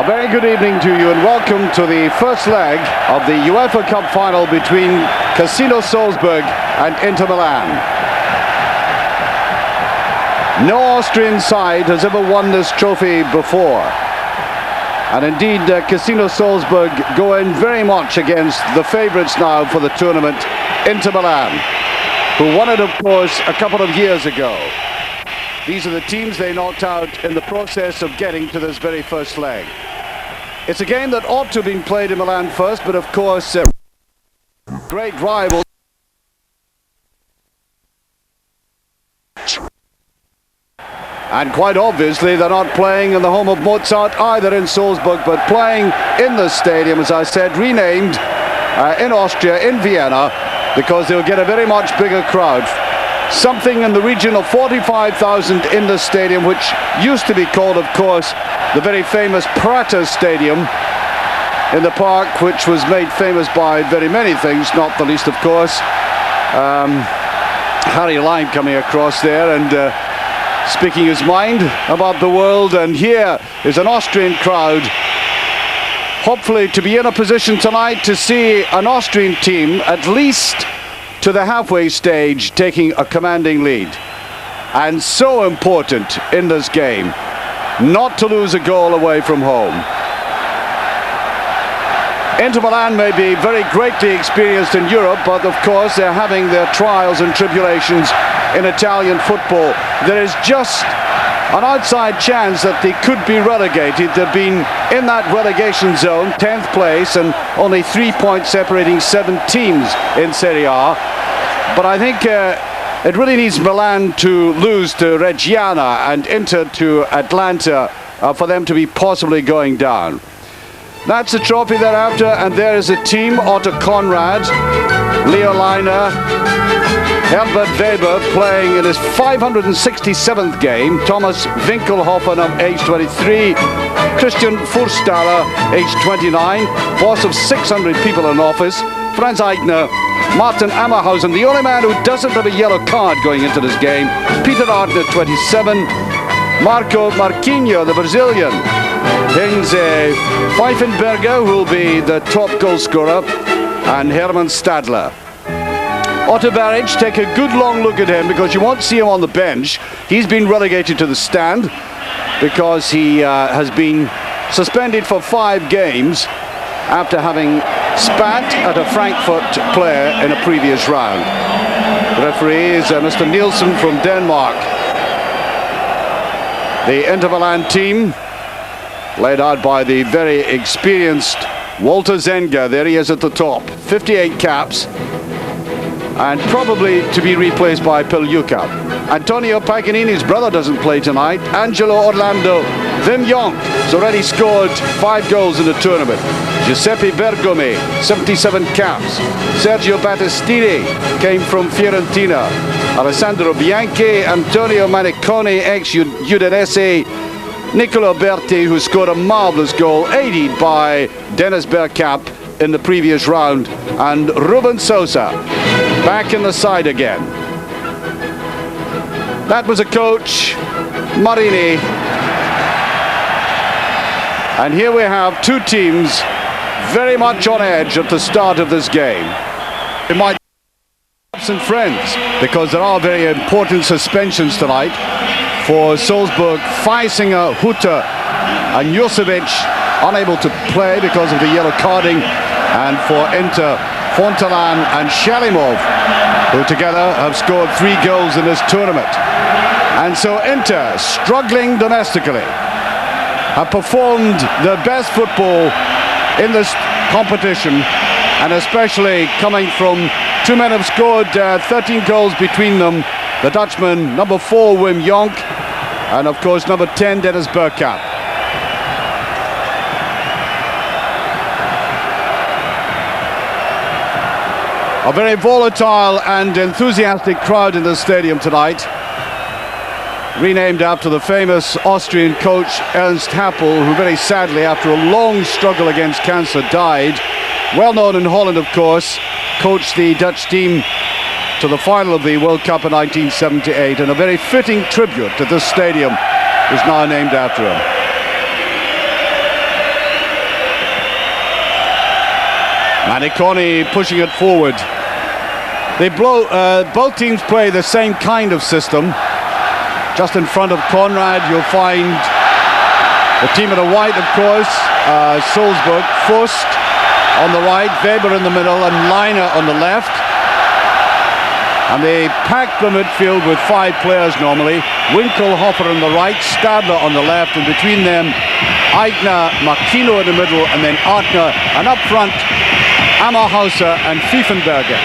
A very good evening to you and welcome to the first leg of the UEFA Cup final between Casino Salzburg and Inter Milan. No Austrian side has ever won this trophy before. And indeed, Casino Salzburg go in very much against the favourites now for the tournament, Inter Milan, who won it, of course, a couple of years ago. These are the teams they knocked out in the process of getting to this very first leg. It's a game that ought to have been played in Milan first, but of course, great rival. And quite obviously, they're not playing in the home of Mozart either in Salzburg, but playing in the stadium, as I said, renamed in Austria, in Vienna, because they'll get a very much bigger crowd. Something in the region of 45,000 in the stadium, which used to be called, of course, the very famous Prater Stadium in the park, which was made famous by very many things, not the least, of course, Harry Lime coming across there and speaking his mind about the world. And here is an Austrian crowd, hopefully to be in a position tonight to see an Austrian team, at least to the halfway stage, taking a commanding lead. And so important in this game, not to lose a goal away from home. Inter Milan may be very greatly experienced in Europe, but of course they're having their trials and tribulations in Italian football. There is just an outside chance that they could be relegated. They've been in that relegation zone, 10th place, and only 3 points separating 7 teams in Serie A. But I think it really needs Milan to lose to Reggiana and Inter to Atlanta for them to be possibly going down. That's the trophy they're after, and there is a team: Otto Konrad, Leo Leiner, Herbert Weber playing in his 567th game, Thomas Winkelhofen, age 23, Christian Furstaller, age 29, boss of 600 people in office, Franz Eichner, Martin Ammerhausen, the only man who doesn't have a yellow card going into this game, Peter Artner, 27, Marco Marquinhos, the Brazilian, Heinz Pfeifenberger, who will be the top goal scorer, and Hermann Stadler. Otto Baric, take a good long look at him, because you won't see him on the bench. He's been relegated to the stand because he has been suspended for 5 games after having spat at a Frankfurt player in a previous round. The referee is Mr. Nielsen from Denmark. The Inter Milan team, led out by the very experienced Walter Zenga. There he is at the top, 58 caps, and probably to be replaced by Peljuka. Antonio Paganini's brother doesn't play tonight. Angelo Orlando Wim Jonk has already scored 5 goals in the tournament. Giuseppe Bergomi, 77 caps. Sergio Battistini came from Fiorentina. Alessandro Bianchi, Antonio Maniconi, ex-Udinese, Nicolo Berti, who scored a marvellous goal, aided by Dennis Bergkamp in the previous round, and Ruben Sosa back in the side again. That was a coach, Marini. And here we have 2 teams very much on edge at the start of this game. It might be some friends, because there are very important suspensions tonight. For Salzburg, Feisinger, Hutter and Jusovic unable to play because of the yellow carding, and for Inter, Fontalan and Shalimov, who together have scored 3 goals in this tournament. And so Inter, struggling domestically, have performed their best football in this competition, and especially coming from 2 men have scored 13 goals between them. The Dutchman, number 4, Wim Jonk, and of course number 10, Dennis Bergkamp. A very volatile and enthusiastic crowd in the stadium tonight, renamed after the famous Austrian coach Ernst Happel, who very sadly, after a long struggle against cancer, died. Well known in Holland, of course, coached the Dutch team to the final of the World Cup in 1978, and a very fitting tribute to this stadium is now named after him. Maniconi pushing it forward. Both teams play the same kind of system. Just in front of Conrad, you'll find the team in the white, of course, Salzburg. Fust on the right, Weber in the middle, and Leiner on the left. And they pack the midfield with 5 players normally. Winkelhofer on the right, Stadler on the left, and between them, Eigner, Martino in the middle, and then Artner, and up front, Ammerhauser and Pfeffenberger.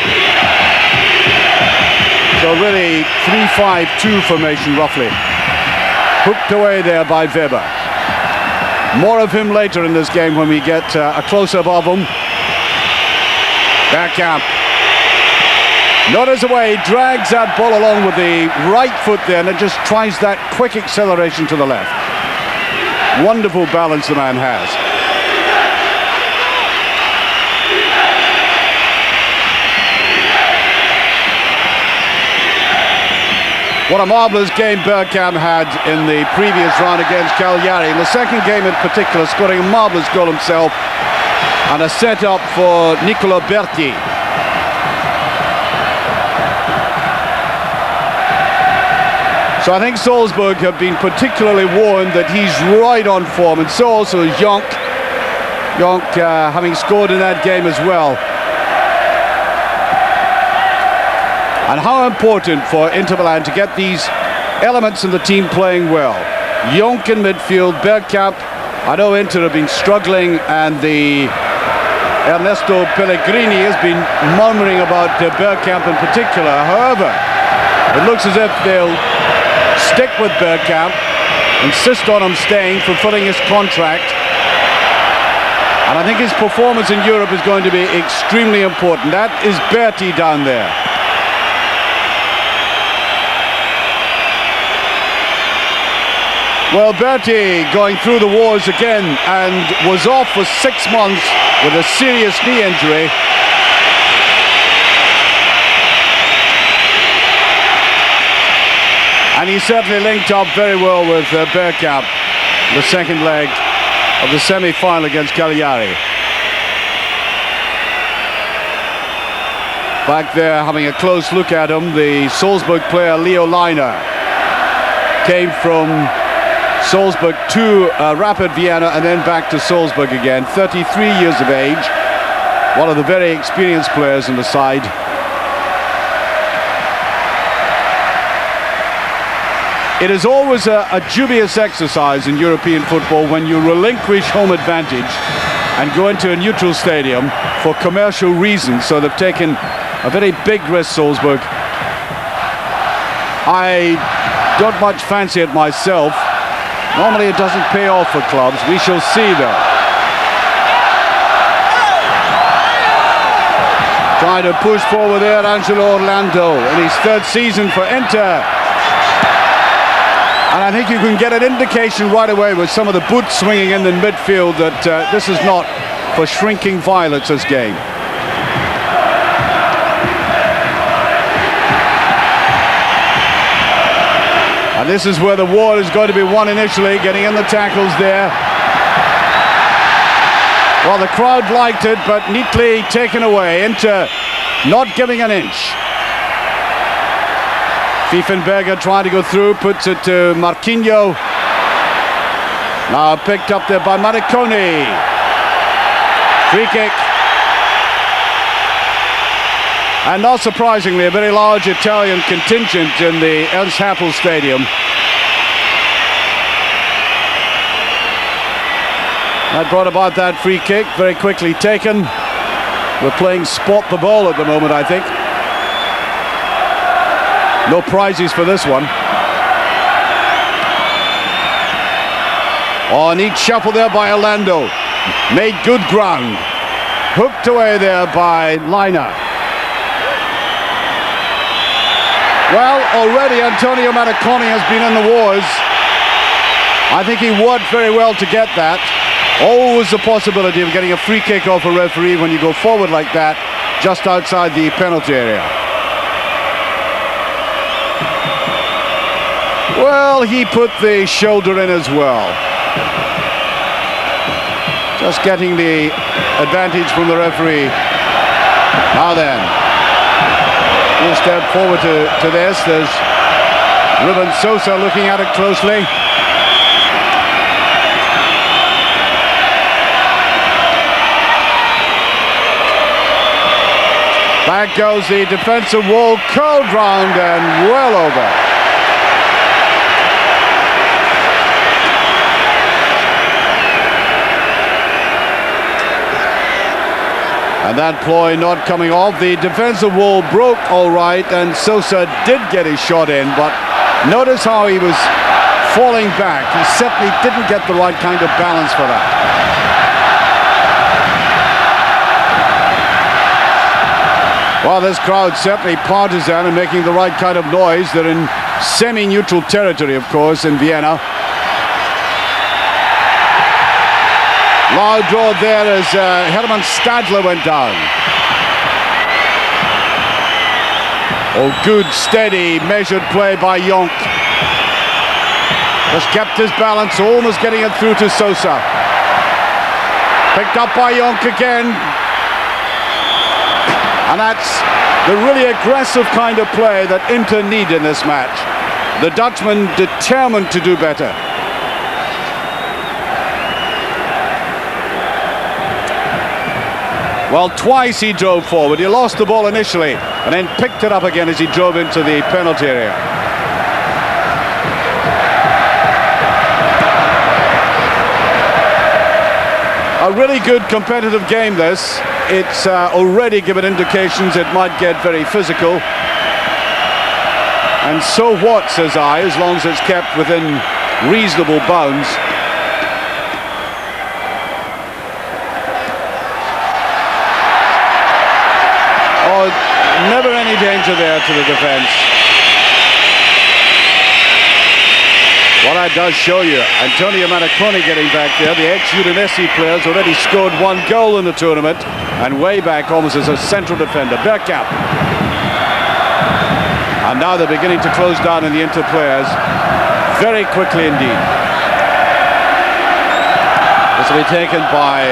So really 3-5-2 formation roughly. Hooked away there by Weber. More of him later in this game when we get a close-up of him. Bergkamp. Notice the way he drags that ball along with the right foot there, and it just tries that quick acceleration to the left. Wonderful balance the man has. What a marvellous game Bergkamp had in the previous round against Cagliari. In the second game in particular, scoring a marvellous goal himself and a set-up for Nicola Berti. So I think Salzburg have been particularly warned that he's right on form, and so also is Jonk. Jonk having scored in that game as well. And how important for Inter Milan to get these elements in the team playing well. Jonk in midfield, Bergkamp. I know Inter have been struggling, and the Ernesto Pellegrini has been murmuring about Bergkamp in particular. However, it looks as if they'll stick with Bergkamp, insist on him staying, fulfilling his contract. And I think his performance in Europe is going to be extremely important. That is Berti down there. Well, Berti going through the wars again and was off for 6 months with a serious knee injury. And he certainly linked up very well with Bergkamp, the second leg of the semi-final against Cagliari. Back there having a close look at him, the Salzburg player Leo Leiner came from Salzburg to Rapid Vienna and then back to Salzburg again. 33 years of age, one of the very experienced players in the side. It is always a dubious exercise in European football when you relinquish home advantage and go into a neutral stadium for commercial reasons. So they've taken a very big risk, Salzburg. I don't much fancy it myself. Normally it doesn't pay off for clubs. We shall see though. Trying to push forward there, Angelo Orlando in his 3rd season for Inter. And I think you can get an indication right away with some of the boots swinging in the midfield that this is not for shrinking violets, this game. And this is where the war is going to be won initially, getting in the tackles there. Well, the crowd liked it, but neatly taken away. Inter not giving an inch. Pfeffenberger trying to go through, puts it to Marquinhos. Now picked up there by Maniconi. Free kick. And not surprisingly, a very large Italian contingent in the Ernst Happel Stadium. That brought about that free kick, very quickly taken. We're playing spot the ball at the moment, I think. No prizes for this one. Oh, neat shuffle there by Orlando. Made good ground. Hooked away there by Leiner. Well, already Antonio Maniconi has been in the wars. I think he worked very well to get that. Always the possibility of getting a free kick off a referee when you go forward like that, just outside the penalty area. Well, he put the shoulder in as well. Just getting the advantage from the referee. Now then, we'll step forward to this. There's Ruben Sosa looking at it closely. Back goes the defensive wall, curled round and well over. And that ploy not coming off. The defensive wall broke all right, and Sosa did get his shot in, but notice how he was falling back. He certainly didn't get the right kind of balance for that. Well, this crowd certainly partisan and making the right kind of noise. They're in semi-neutral territory, of course, in Vienna. Loud draw there as Hermann Stadler went down. Oh, good, steady, measured play by Jonk. Just kept his balance, almost getting it through to Sosa. Picked up by Jonk again. And that's the really aggressive kind of play that Inter need in this match. The Dutchman determined to do better. Well, twice he drove forward. He lost the ball initially and then picked it up again as he drove into the penalty area. A really good competitive game, this. It's already given indications it might get very physical. And so what, says I, as long as it's kept within reasonable bounds. Oh, never any danger there to the defense. Well, that does show you Antonio Manaconi getting back there. The ex-Udinese player's already scored one goal in the tournament, and way back almost as a central defender. Bergkamp. And now they're beginning to close down in the Inter players very quickly indeed. This will be taken by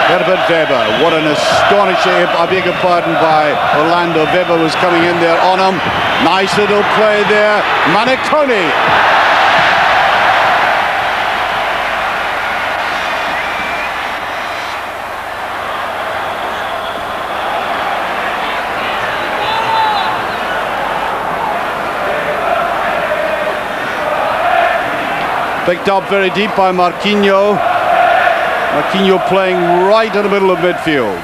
Herbert Weber. What an astonishing, I beg your pardon, by Orlando. Weber was coming in there on him. Nice little play there. Manaconi. Picked up very deep by Marquinhos. Marquinhos playing right in the middle of midfield.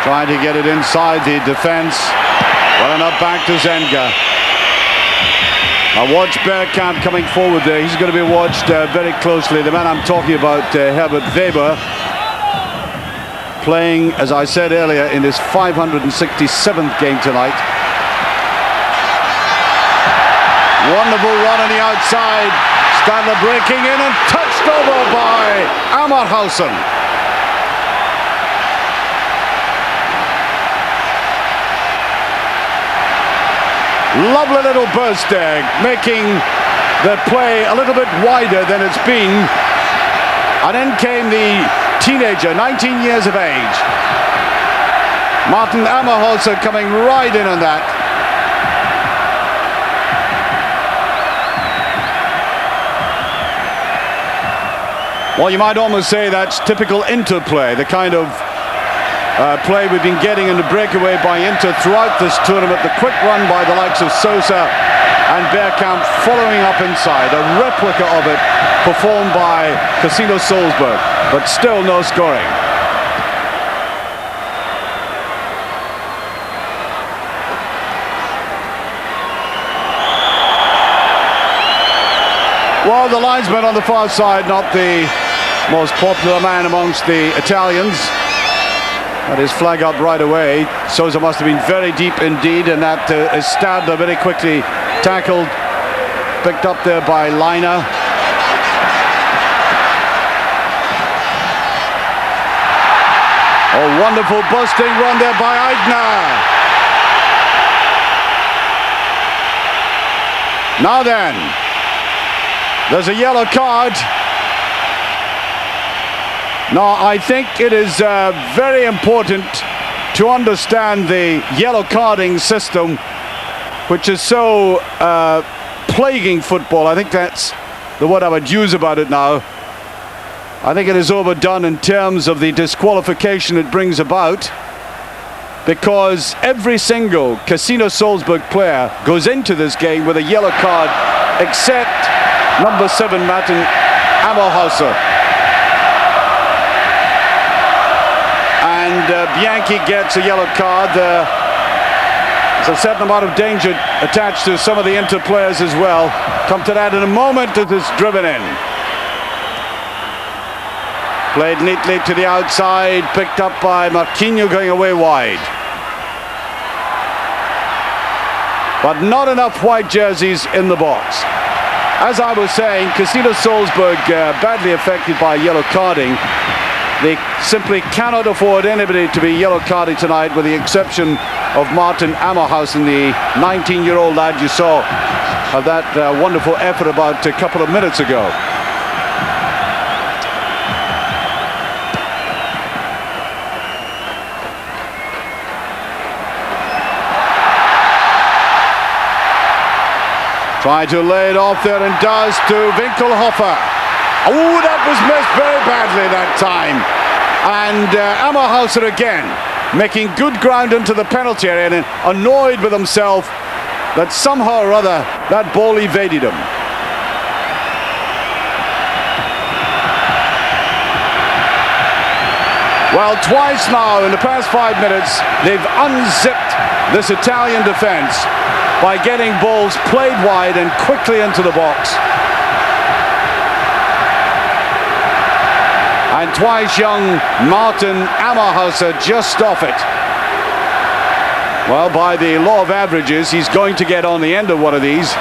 Trying to get it inside the defense. Well enough back to Zenga. Now watch Bergkamp coming forward there. He's going to be watched very closely. The man I'm talking about, Herbert Weber, playing, as I said earlier, in his 567th game tonight. Wonderful run on the outside. Stadler breaking in and touched over by Ammerhausen. Lovely little burst there, making the play a little bit wider than it's been. And then came the teenager, 19 years of age. Martin Ammerhausen coming right in on that. Well, you might almost say that's typical interplay, the kind of play we've been getting in the breakaway by Inter throughout this tournament. The quick run by the likes of Sosa and Bergkamp following up inside. A replica of it performed by Casino Salzburg, but still no scoring. Well, the linesman on the far side, not the most popular man amongst the Italians. Got his flag up right away. Sosa must have been very deep indeed, and that is Stadler very quickly tackled, picked up there by Leiner. Oh, wonderful busting run there by Aigner. Now then, There's a yellow card. Now, I think it is very important to understand the yellow carding system, which is so plaguing football. I think that's the word I would use about it now. I think it is overdone in terms of the disqualification it brings about, because every single Casino Salzburg player goes into this game with a yellow card, except number 7 Martin Ammerhauser. And Bianchi gets a yellow card. There's a certain amount of danger attached to some of the Inter players as well. Come to that in a moment as it's driven in. Played neatly to the outside, picked up by Marquinhos, going away wide. But not enough white jerseys in the box. As I was saying, Casino Salzburg badly affected by yellow carding. They simply cannot afford anybody to be yellow carded tonight, with the exception of Martin Ammerhausen, the 19-year-old lad you saw of that wonderful effort about a couple of minutes ago. Trying to lay it off there, and does, to Winkelhofer. Oh, that was missed very badly that time. And Ammerhauser again, making good ground into the penalty area, and annoyed with himself that somehow or other that ball evaded him. Well, twice now in the past 5 minutes, they've unzipped this Italian defense by getting balls played wide and quickly into the box. And twice young Martin Ammerhauser just off it. Well, by the law of averages, he's going to get on the end of one of these.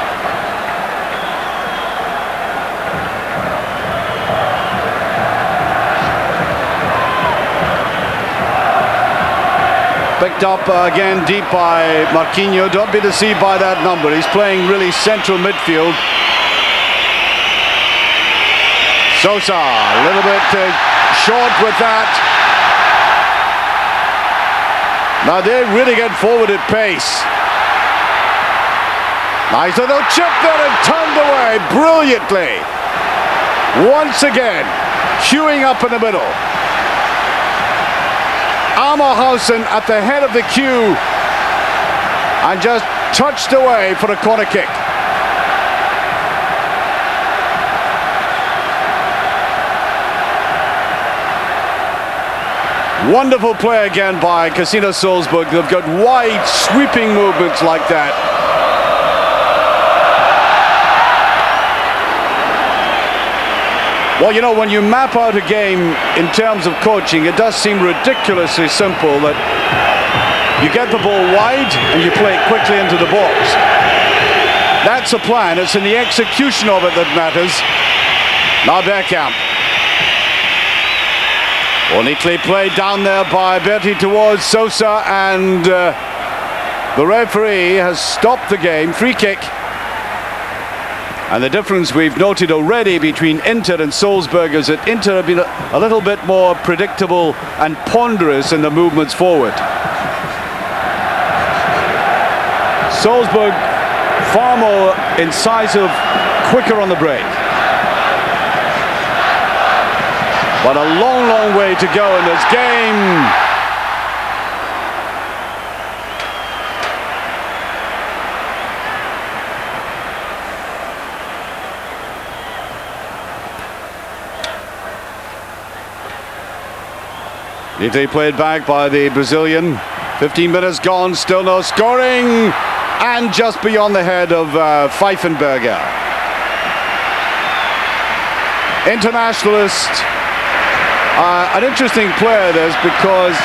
Picked up again deep by Marquinhos. Don't be deceived by that number. He's playing really central midfield. Sosa, a little bit short with that. Now they really get forward at pace. Nice little chip there and turned away brilliantly. Once again, queuing up in the middle. Ammerhausen at the head of the queue and just touched away for a corner kick. Wonderful play again by Casino Salzburg. They've got wide sweeping movements like that. Well, you know, when you map out a game in terms of coaching, it does seem ridiculously simple that you get the ball wide and you play it quickly into the box. That's a plan. It's in the execution of it that matters. Now Bergkamp. Well, neatly played down there by Berti towards Sosa, and the referee has stopped the game. Free kick. And the difference we've noted already between Inter and Salzburg is that Inter have been a little bit more predictable and ponderous in the movements forward. Salzburg far more incisive, quicker on the break. But a long, long way to go in this game. Neatly played back by the Brazilian. 15 minutes gone, still no scoring. And just beyond the head of Pfeifenberger. Internationalist. An interesting player this, because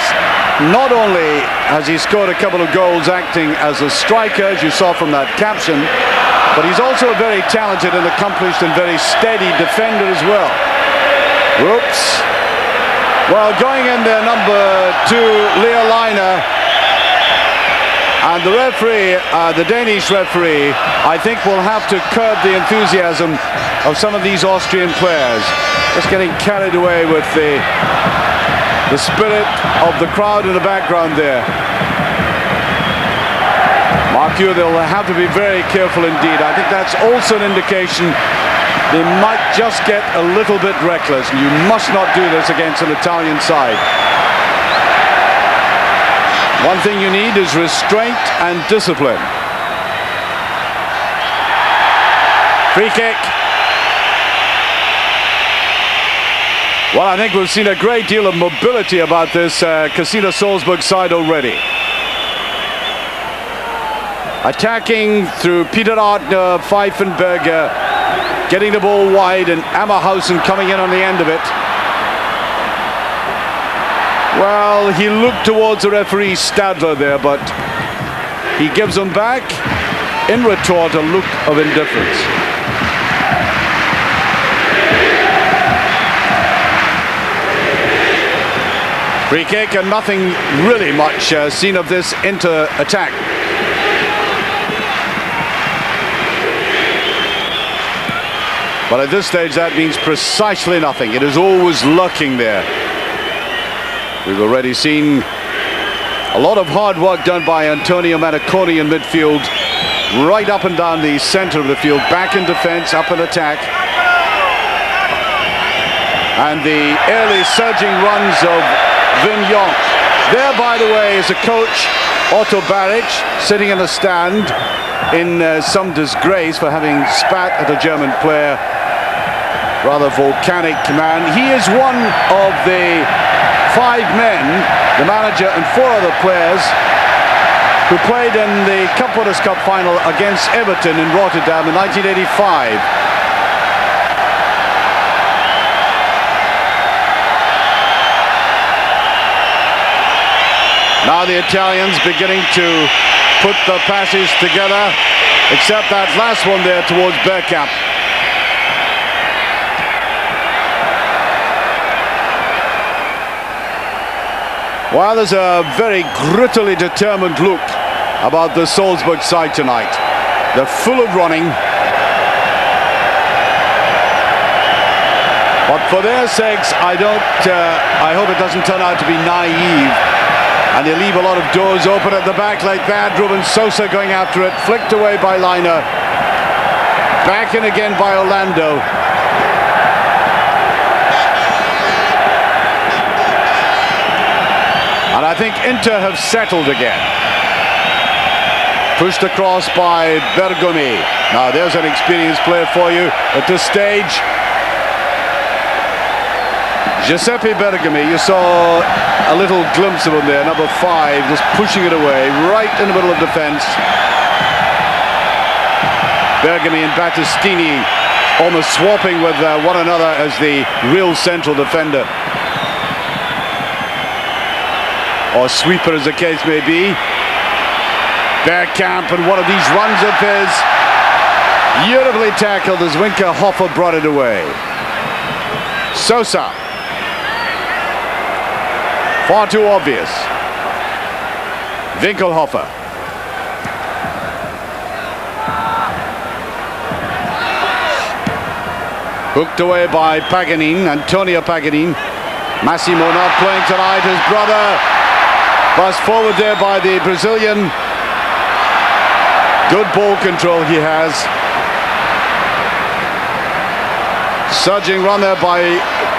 not only has he scored a couple of goals acting as a striker, as you saw from that caption, but he's also a very talented and accomplished and very steady defender as well. Whoops. Well, going in there, number 2, Leo Leiner. And the referee, the Danish referee, I think will have to curb the enthusiasm of some of these Austrian players. Just getting carried away with the spirit of the crowd in the background there. Mark you, they'll have to be very careful indeed. I think that's also an indication they might just get a little bit reckless. You must not do this against an Italian side. One thing you need is restraint and discipline. Free kick. Well, I think we've seen a great deal of mobility about this Casino Salzburg side already. Attacking through Peter Artner, Pfeifenberger, getting the ball wide, and Ammerhausen coming in on the end of it. Well, he looked towards the referee Stadler there, but he gives him back in retort a look of indifference. Free kick, and nothing really much seen of this inter-attack. But at this stage that means precisely nothing. It is always lurking there. We've already seen a lot of hard work done by Antonio Maniconi in midfield, right up and down the center of the field, back in defense, up in attack. And the early surging runs of Vignon. There, by the way, is a coach, Otto Baric, sitting in a stand in some disgrace for having spat at a German player. Rather volcanic man. He is one of the 5 men, the manager and 4 other players, who played in the Cup Winners' Cup final against Everton in Rotterdam in 1985. Now the Italians beginning to put the passes together, except that last one there towards Bergkamp. Well, there's a very grittily determined look about the Salzburg side tonight. They're full of running. But for their sakes, I hope it doesn't turn out to be naive. And they leave a lot of doors open at the back like that. Ruben Sosa going after it, flicked away by Leiner. Back in again by Orlando. And I think Inter have settled again. Pushed across by Bergomi. Now there's an experienced player for you at this stage. Giuseppe Bergomi, you saw a little glimpse of him there, number 5, just pushing it away, right in the middle of defense. Bergomi and Battistini almost swapping with one another as the real central defender. Or sweeper, as the case may be. Bergkamp, and one of these runs of his, beautifully tackled as Winkelhofer brought it away. Sosa. Far too obvious. Winkelhofer. Hooked away by Paganin, Antonio Paganin. Massimo not playing tonight, his brother. Passed forward there by the Brazilian. Good ball control he has. Surging run there by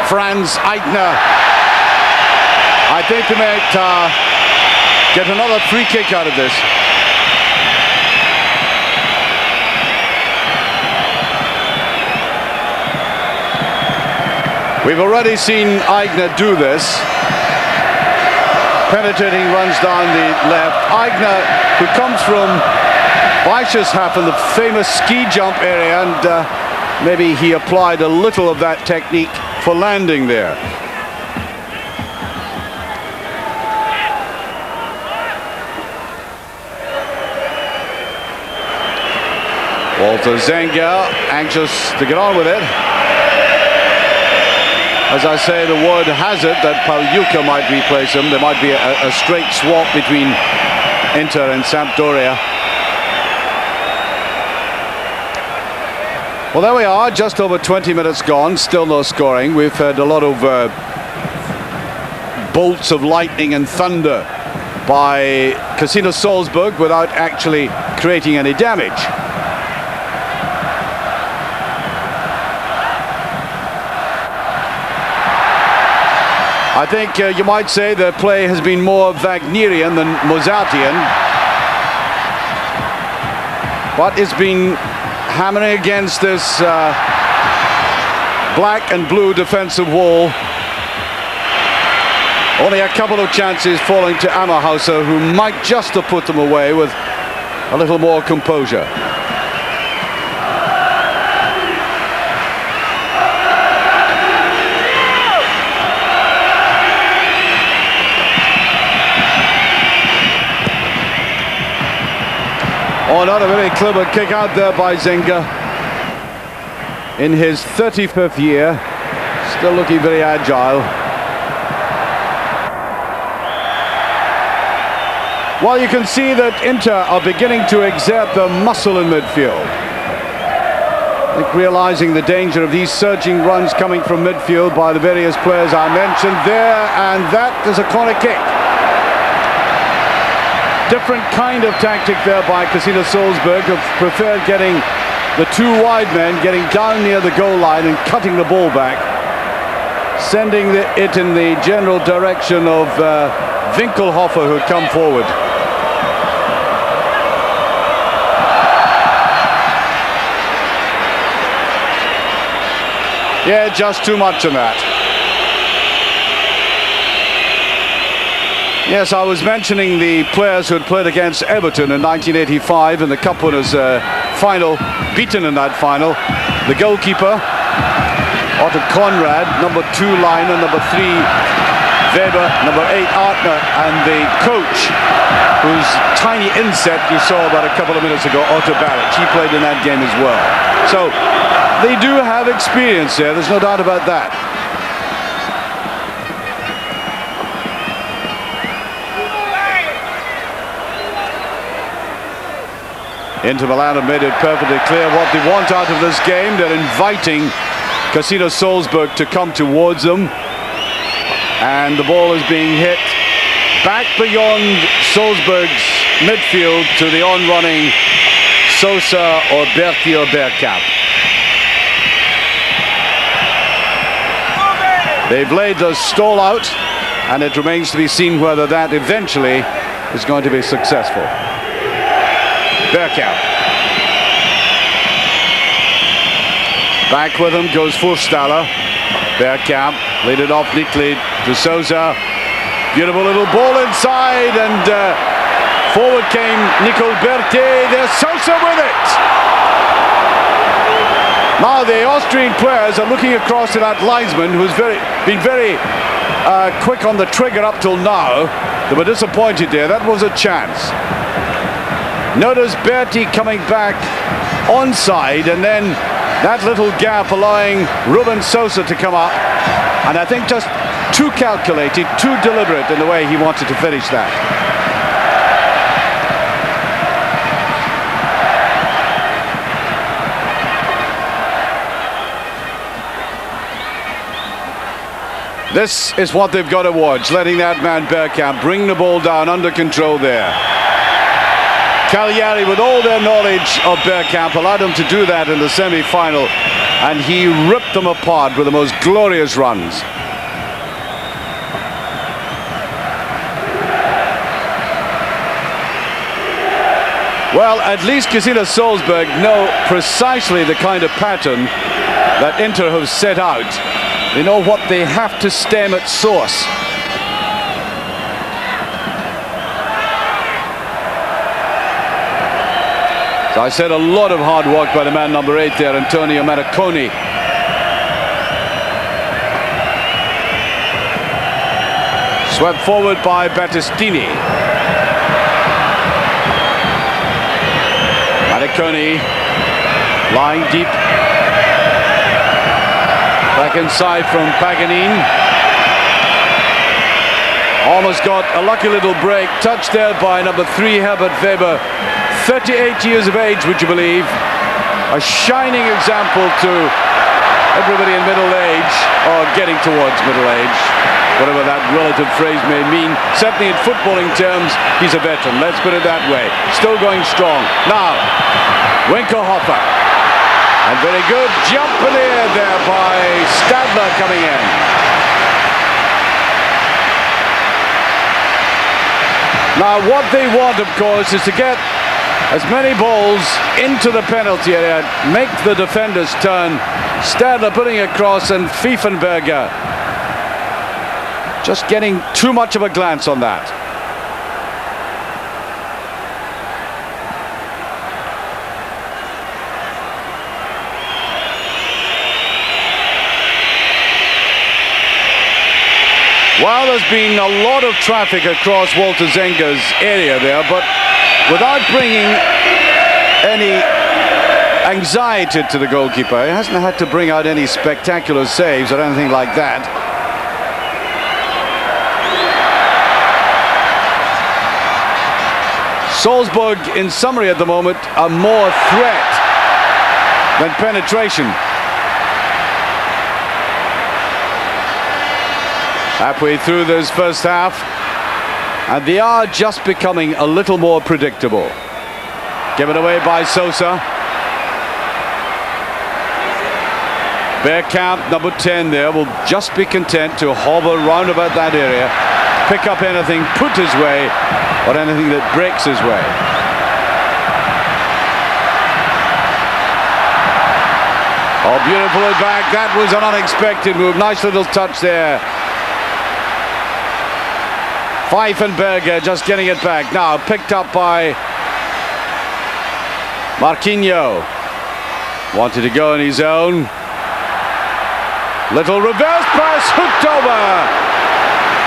Franz Eigner. I think they might get another free kick out of this. We've already seen Eigner do this. Penetrating runs down the left. Eigner, who comes from Weichershafen, the famous ski jump area, and maybe he applied a little of that technique for landing there. Walter Zenga, anxious to get on with it. As I say, the word has it that Pagliuca might replace him. There might be a straight swap between Inter and Sampdoria. Well, there we are, just over 20 minutes gone, still no scoring. We've had a lot of bolts of lightning and thunder by Casino Salzburg without actually creating any damage. I think you might say the play has been more Wagnerian than Mozartian, but it's been hammering against this black and blue defensive wall. Only a couple of chances falling to Ammerhauser, who might just have put them away with a little more composure. Oh, not a very clever kick out there by Zenga. In his 35th year, still looking very agile. Well, you can see that Inter are beginning to exert their muscle in midfield. I think realizing the danger of these surging runs coming from midfield by the various players I mentioned there, and that is a corner kick. Different kind of tactic there by Casino Salzburg, who preferred getting the two wide men, getting down near the goal line and cutting the ball back, sending it in the general direction of Winkelhofer, who had come forward. Yeah, just too much of that. Yes, I was mentioning the players who had played against Everton in 1985 in the Cup Winners' final, beaten in that final. The goalkeeper, Otto Konrad, number 2 Liner, number 3 Weber, number 8 Artner, and the coach, whose tiny inset you saw about a couple of minutes ago, Otto Barrett. He played in that game as well. So they do have experience there, there's no doubt about that. Inter Milan have made it perfectly clear what they want out of this game. They're inviting Casino Salzburg to come towards them. And the ball is being hit back beyond Salzburg's midfield to the on-running Sosa or Berti or Bergkamp. They've laid the stall out, and it remains to be seen whether that eventually is going to be successful. Bergkamp. Back with him goes Forstaller. Bergkamp laid it off neatly to Sosa. Beautiful little ball inside, and forward came Nicole Berthet. There's Sosa with it. Now the Austrian players are looking across to that linesman, who's been very quick on the trigger up till now. They were disappointed there. That was a chance. Notice Berti coming back onside, and then that little gap allowing Ruben Sosa to come up. And I think just too calculated, too deliberate in the way he wanted to finish that. This is what they've got to watch, letting that man Bergkamp bring the ball down under control there. Cagliari, with all their knowledge of Bergkamp, allowed him to do that in the semi-final, and he ripped them apart with the most glorious runs. Well, at least Casino Salzburg know precisely the kind of pattern that Inter have set out. They know what they have to stem at source. So I said a lot of hard work by the man number 8 there, Antonio Marconi. Swept forward by Battistini. Marconi lying deep. Back inside from Paganin. Almost got a lucky little break. Touched there by number 3, Herbert Weber. 38 years of age, would you believe? A shining example to everybody in middle age, or getting towards middle age, whatever that relative phrase may mean. Certainly in footballing terms, he's a veteran. Let's put it that way. Still going strong. Now, Winkelhofer. And very good jump in the air there by Stadler coming in. Now what they want, of course, is to get as many balls into the penalty area, make the defenders turn. Stadler putting it across, and Pfeifenberger just getting too much of a glance on that. Well, there's been a lot of traffic across Walter Zenga's area there, but without bringing any anxiety to the goalkeeper. He hasn't had to bring out any spectacular saves or anything like that. Salzburg, in summary at the moment, are more threat than penetration. Halfway through this first half, and they are just becoming a little more predictable. Given away by Sosa. Bergkamp, number 10 there, will just be content to hover round about that area, pick up anything put his way, or anything that breaks his way. Oh, beautiful back. That was an unexpected move. Nice little touch there. Pfeifenberger just getting it back. Now picked up by Marquinhos. Wanted to go on his own. Little reverse pass, hooked over.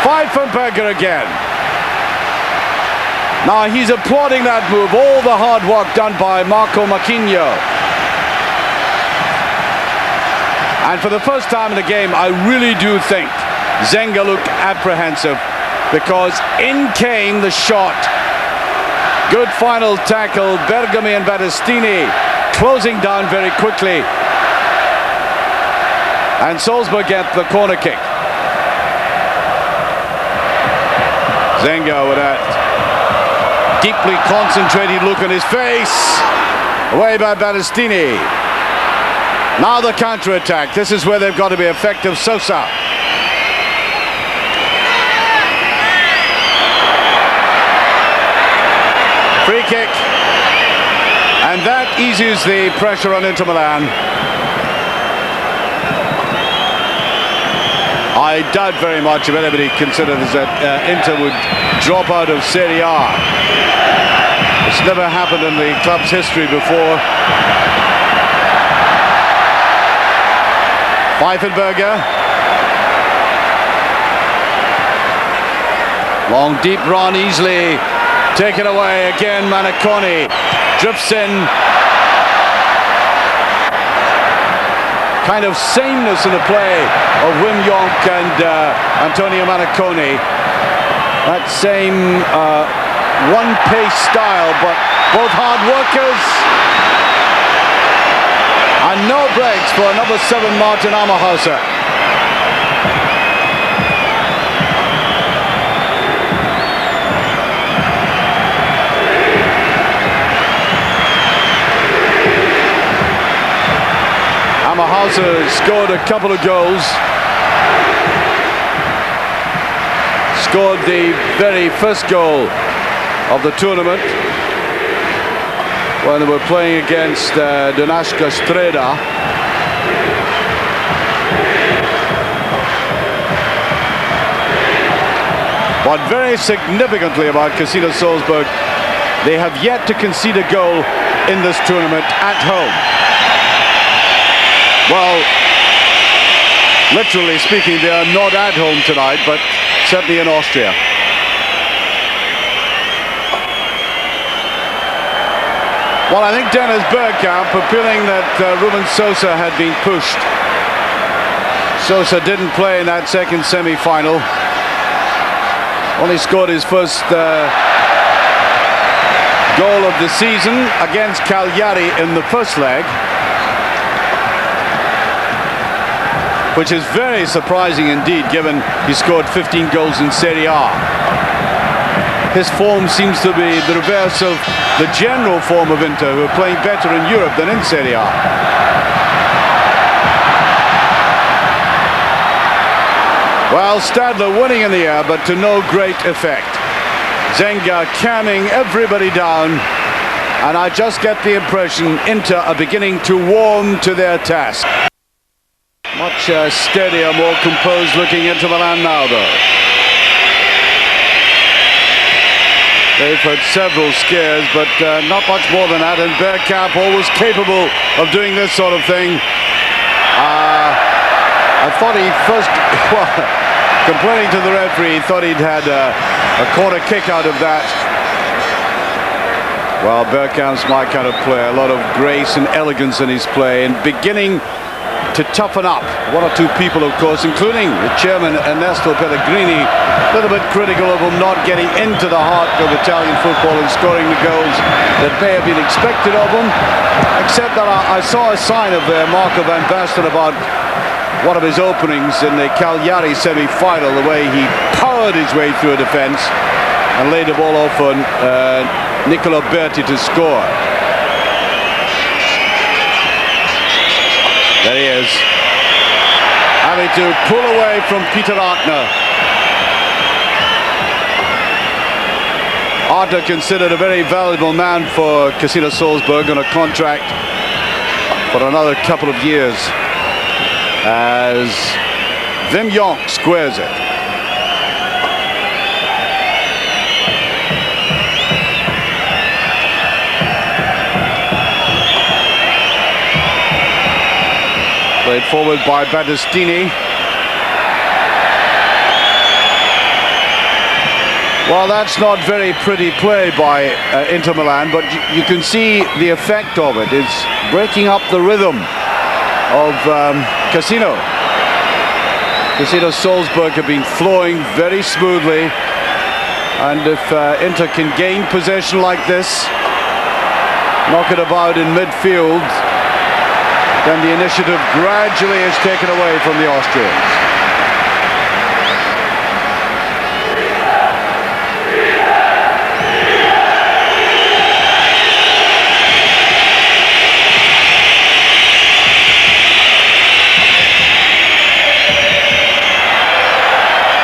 Pfeifenberger again. Now he's applauding that move. All the hard work done by Marco Marquinhos. And for the first time in the game, I really do think Zenga looked apprehensive, because in came the shot. Good final tackle. Bergami and Battistini closing down very quickly. And Salzburg get the corner kick. Zenga with that deeply concentrated look on his face. Away by Battistini. Now the counter-attack. This is where they've got to be effective. Sosa. Free kick, and that eases the pressure on Inter Milan. I doubt very much if anybody considers that Inter would drop out of Serie A. It's never happened in the club's history before. Pfeifenberger. Long deep run, easily taken away again. Manaconi drifts in. Kind of sameness in the play of Wim Jonk and Antonio Manaconi. That same one-pace style, but both hard workers. And no breaks for number 7, Martin Ammerhauser. Ammerhauser scored a couple of goals. Scored the very first goal of the tournament when they were playing against Donashka Streda. But very significantly about Casino Salzburg, they have yet to concede a goal in this tournament at home. Well, literally speaking, they are not at home tonight, but certainly in Austria. Well, I think Dennis Bergkamp appealing that Ruben Sosa had been pushed. Sosa didn't play in that second semi-final. Only scored his first goal of the season against Cagliari in the first leg, which is very surprising indeed, given he scored 15 goals in Serie A. His form seems to be the reverse of the general form of Inter, who are playing better in Europe than in Serie A. Well, Stadler winning in the air, but to no great effect. Zenga calming everybody down, and I just get the impression Inter are beginning to warm to their task. Much steadier, more composed looking into Milan now, though. They've had several scares, but not much more than that, and Bergkamp always capable of doing this sort of thing. I thought he first, well, complaining to the referee, he thought he'd had a corner kick out of that. Well, Bergkamp's my kind of player, a lot of grace and elegance in his play, and beginning to toughen up. One or two people, of course, including the chairman Ernesto Pellegrini, a little bit critical of him not getting into the heart of Italian football and scoring the goals that may have been expected of him, except that I saw a sign of Marco van Basten about one of his openings in the Cagliari semi-final, the way he powered his way through a defence and laid the ball off on Nicola Berti to score. There he is, having to pull away from Peter Artner. Artner considered a very valuable man for Casino Salzburg on a contract for another couple of years, as Wim Jonk squares it. Played forward by Battistini. Well, that's not very pretty play by Inter Milan, but you can see the effect of it. It's breaking up the rhythm of Casino. Casino Salzburg have been flowing very smoothly, and if Inter can gain possession like this, knock it about in midfield, then the initiative gradually is taken away from the Austrians.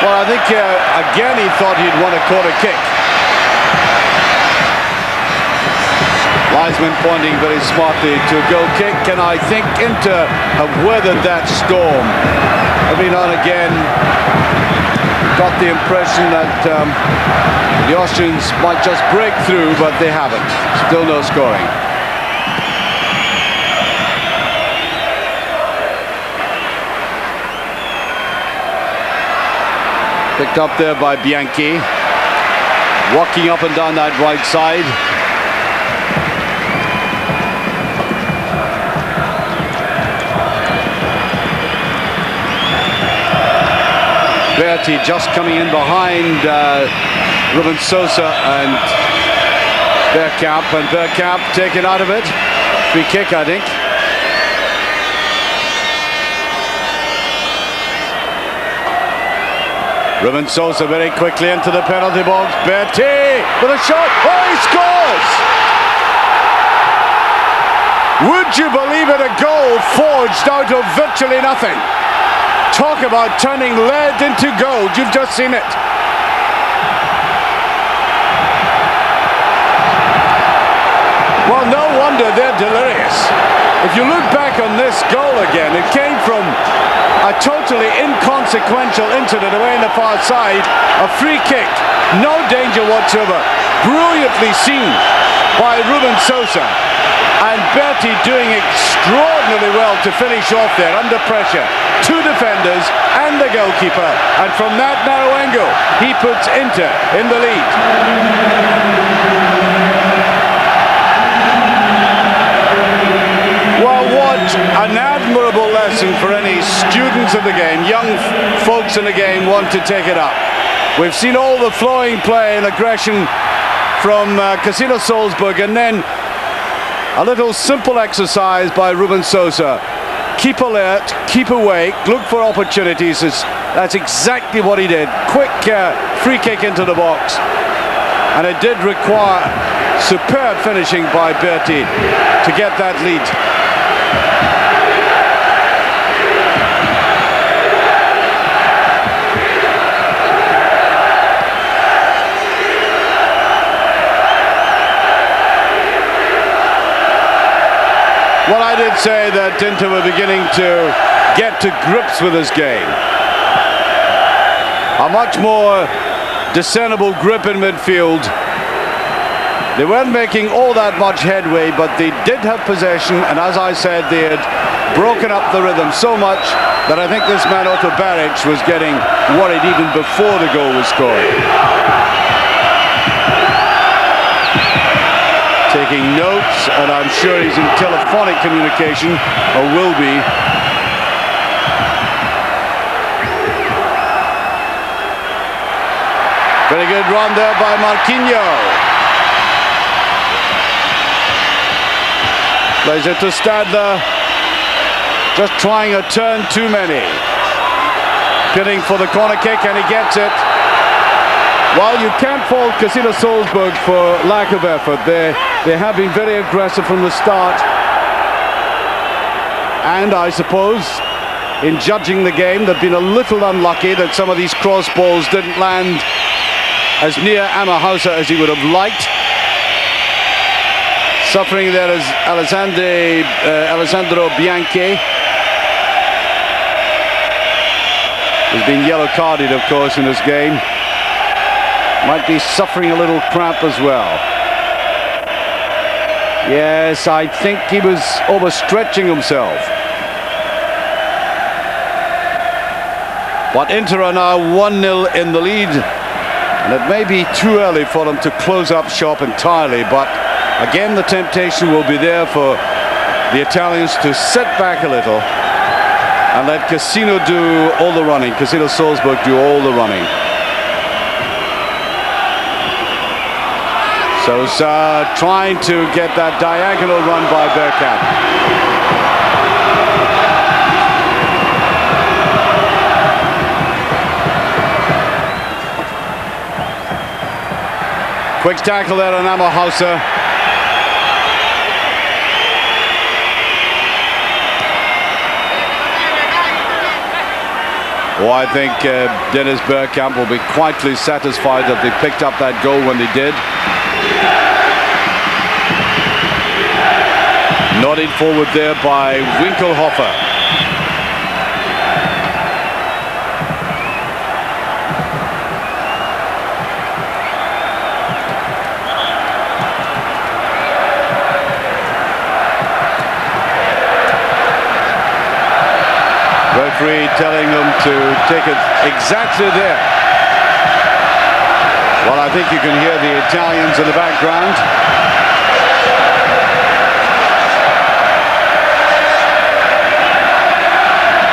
Well, I think again he thought he'd won a corner kick. Linesman pointing very smartly to a goal kick, and I think Inter have weathered that storm. Every now and again got the impression that the Austrians might just break through, but they haven't. Still no scoring. Picked up there by Bianchi, walking up and down that right side. Berti just coming in behind Ruben Sosa and Bergkamp taken out of it. Free kick, I think. Ruben Sosa very quickly into the penalty box. Berti with a shot. Oh, he scores! Would you believe it? A goal forged out of virtually nothing. Talk about turning lead into gold. You've just seen it. Well, no wonder they're delirious. If you look back on this goal again, it came from a totally inconsequential incident away in the far side. A free kick, no danger whatsoever. Brilliantly seen by Ruben Sosa. And Berti doing extraordinarily well to finish off there under pressure. Two defenders and the goalkeeper. And from that narrow angle, he puts Inter in the lead. Well, what an admirable lesson for any students of the game, young folks in the game want to take it up. We've seen all the flowing play and aggression from Casino Salzburg, and then a little simple exercise by Ruben Sosa. Keep alert, keep awake, look for opportunities. That's exactly what he did. Quick free kick into the box. And it did require superb finishing by Berti to get that lead. Well, I did say that Inter were beginning to get to grips with this game. A much more discernible grip in midfield. They weren't making all that much headway, but they did have possession, and as I said, they had broken up the rhythm so much that I think this man Otto Baric was getting worried even before the goal was scored. Taking notes, and I'm sure he's in telephonic communication, or will be. Very good run there by Marquinhos. Plays it to Stadler. Just trying a turn too many. Pitting for the corner kick, and he gets it. Well, you can't fault Casino Salzburg for lack of effort. They have been very aggressive from the start. And I suppose, in judging the game, they've been a little unlucky that some of these cross balls didn't land as near Amahausa as he would have liked. Suffering there is Alessandro Bianchi. He's been yellow carded, of course, in this game. Might be suffering a little cramp as well. Yes, I think he was overstretching himself. But Inter are now 1-0 in the lead. And it may be too early for them to close up shop entirely. But again, the temptation will be there for the Italians to sit back a little and let Casino do all the running. Casino Salzburg do all the running. Sosa trying to get that diagonal run by Bergkamp. Quick tackle there on Amahausa. Oh, I think Dennis Bergkamp will be quietly satisfied that they picked up that goal when they did. Nodded forward there by Winkelhofer. Referee telling them to take it exactly there. Well, I think you can hear the Italians in the background.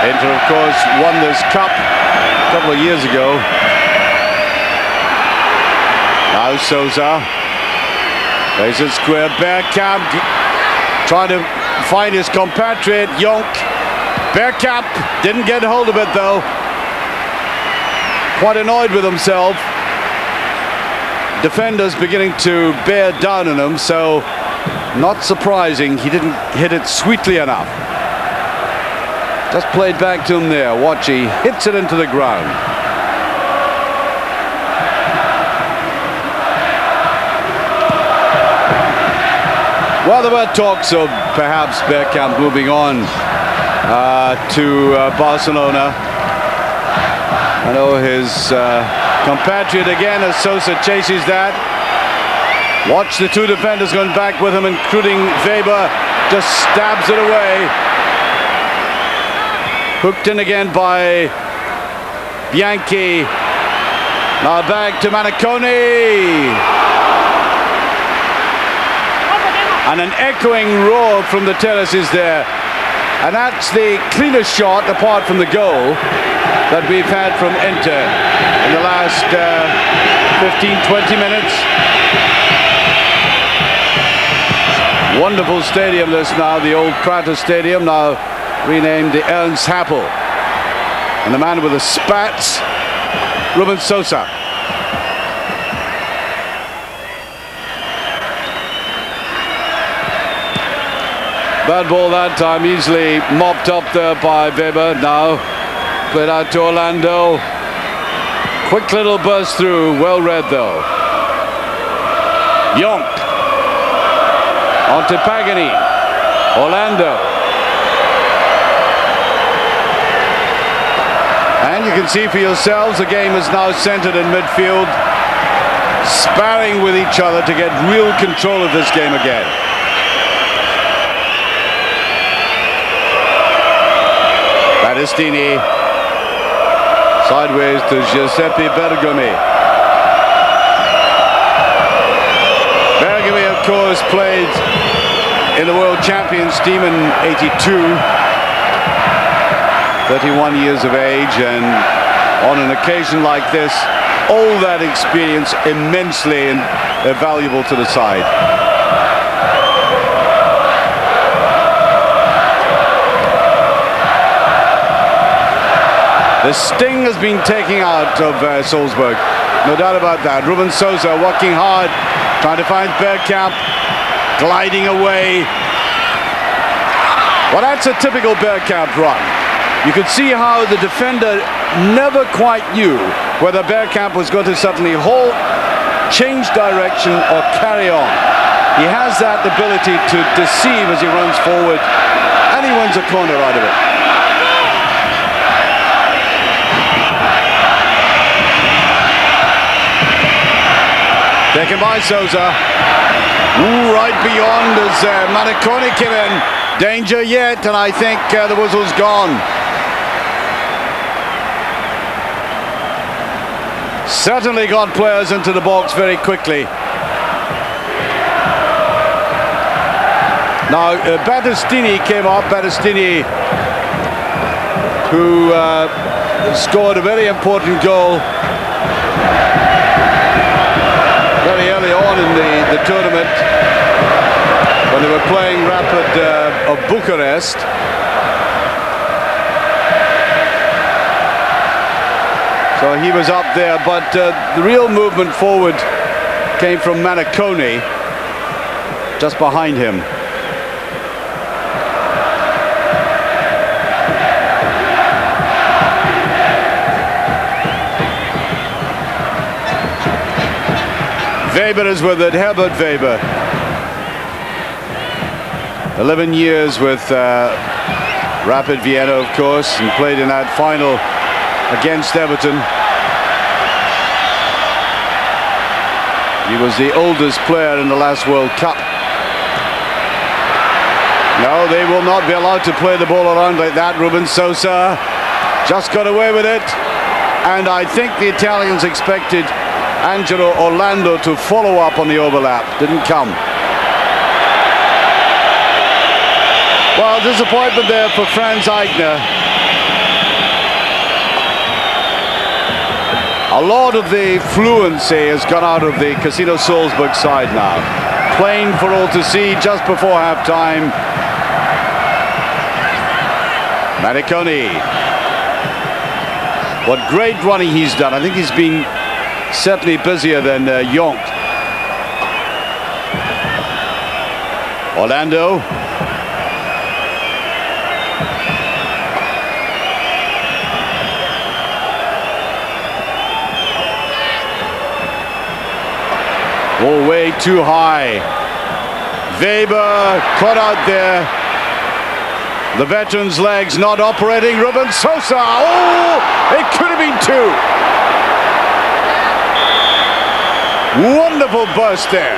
Inter, of course, won this cup a couple of years ago. Now Sosa plays it square. Bergkamp trying to find his compatriot Jonk. Bergkamp didn't get hold of it though. Quite annoyed with himself. Defenders beginning to bear down on him, so not surprising he didn't hit it sweetly enough. Just played back to him there. Watch, he hits it into the ground. Well, there were talks of perhaps Bergkamp moving on to Barcelona. I know his compatriot again as Sosa chases that. Watch the two defenders going back with him, including Weber. Just stabs it away. Hooked in again by Bianchi. Now back to Maniconi. And an echoing roar from the terraces there. And that's the cleanest shot apart from the goal that we've had from Inter in the last 15-20 minutes. Wonderful stadium this now, the old Prater Stadium, now renamed the Ernst Happel. And the man with the spats, Ruben Sosa. Bad ball that time, easily mopped up there by Weber. Now played out to Orlando. Quick little burst through, well read though. Jonk. On to Pagani. Orlando. And you can see for yourselves the game is now centered in midfield, sparring with each other to get real control of this game again. Battistini sideways to Giuseppe Bergomi. Bergomi, of course, played in the World Champions team in '82. 31 years of age, and on an occasion like this, all that experience immensely valuable to the side. The sting has been taken out of Salzburg, no doubt about that. Ruben Sosa working hard, trying to find Bergkamp, gliding away. Well, that's a typical Bergkamp run. You could see how the defender never quite knew whether Bergkamp was going to suddenly halt, change direction, or carry on. He has that ability to deceive as he runs forward, and he wins a corner out of it. Taken by Sosa. Ooh, right beyond as Maniconi came in. Danger yet, and I think the whistle's gone. Certainly got players into the box very quickly. Now Battistini came up. Battistini, who scored a very important goal very early on in the tournament when they were playing Rapid of Bucharest. So he was up there, but the real movement forward came from Maniconi, just behind him. Weber is with it, Herbert Weber. 11 years with Rapid Vienna, of course, and played in that final against Everton. He was the oldest player in the last World Cup. No, they will not be allowed to play the ball around like that. Ruben Sosa just got away with it, and I think the Italians expected Angelo Orlando to follow up on the overlap. Didn't come. Well, disappointment there for Franz Eigner. A lot of the fluency has gone out of the Casino Salzburg side now. Plain for all to see just before half-time. Maniconi. What great running he's done. I think he's been certainly busier than Jonk. Orlando. Oh, way too high. Weber caught out there. The veteran's legs not operating. Ruben Sosa. Oh, it could have been two. Wonderful burst there.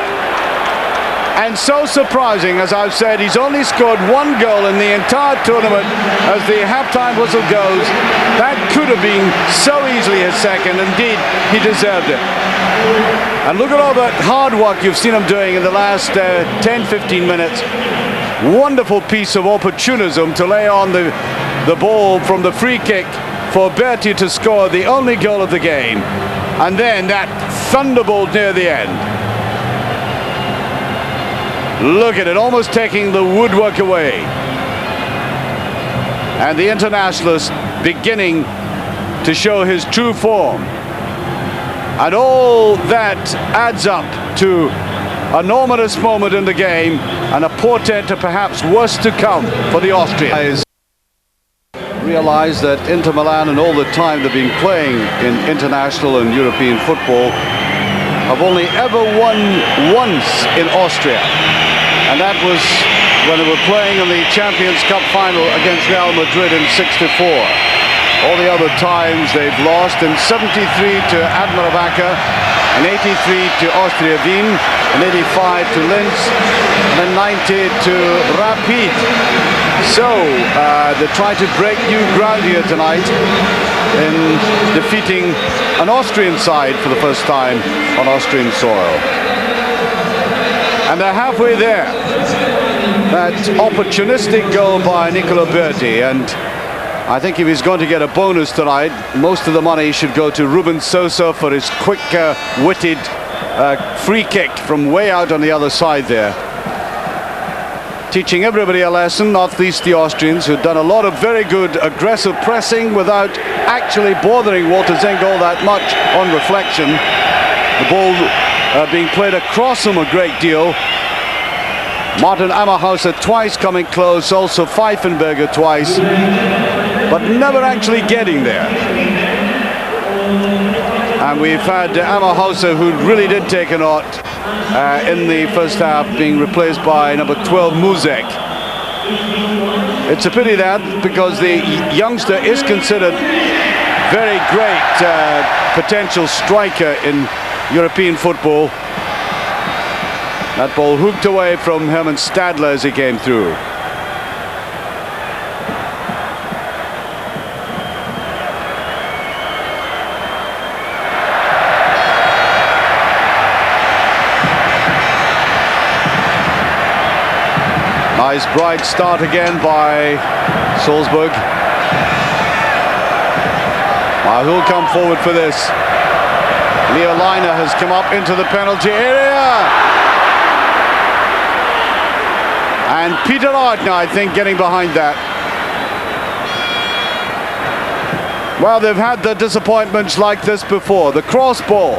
And so surprising, as I've said, he's only scored one goal in the entire tournament as the halftime whistle goes. That could have been so easily his second. Indeed, he deserved it. And look at all that hard work you've seen him doing in the last 10-15 minutes. Wonderful piece of opportunism to lay on the ball from the free kick for Berti to score the only goal of the game, and then that thunderbolt near the end. Look at it, almost taking the woodwork away. And the internationalist beginning to show his true form. And all that adds up to an ominous moment in the game and a portent of perhaps worse to come for the Austrians. Realize that Inter Milan, and all the time they've been playing in international and European football, have only ever won once in Austria. And that was when they were playing in the Champions Cup final against Real Madrid in '64. All the other times they've lost: in '73 to Admira Wacker, in '83 to Austria Wien, in '85 to Linz, and in '90 to Rapid. So they try to break new ground here tonight in defeating an Austrian side for the first time on Austrian soil. And they're halfway there. That opportunistic goal by Nicola Berti, and I think if he's going to get a bonus tonight, most of the money should go to Ruben Sosa for his quick, witted free kick from way out on the other side there. Teaching everybody a lesson, not least the Austrians, who've done a lot of very good aggressive pressing without actually bothering Walter Zenga all that much on reflection. The ball being played across him a great deal. Martin Ammerhauser twice coming close, also Pfeifenberger twice, but never actually getting there. And we've had Ammerhauser, who really did take a knot in the first half, being replaced by number 12 Muzek. It's a pity that, because the youngster is considered very great potential striker in European football. That ball hooked away from Hermann Stadler as he came through. Nice bright start again by Salzburg. Who'll come forward for this? Leo Leiner has come up into the penalty area. And Peter Ardner, I think, getting behind that. Well, they've had the disappointments like this before. The cross ball,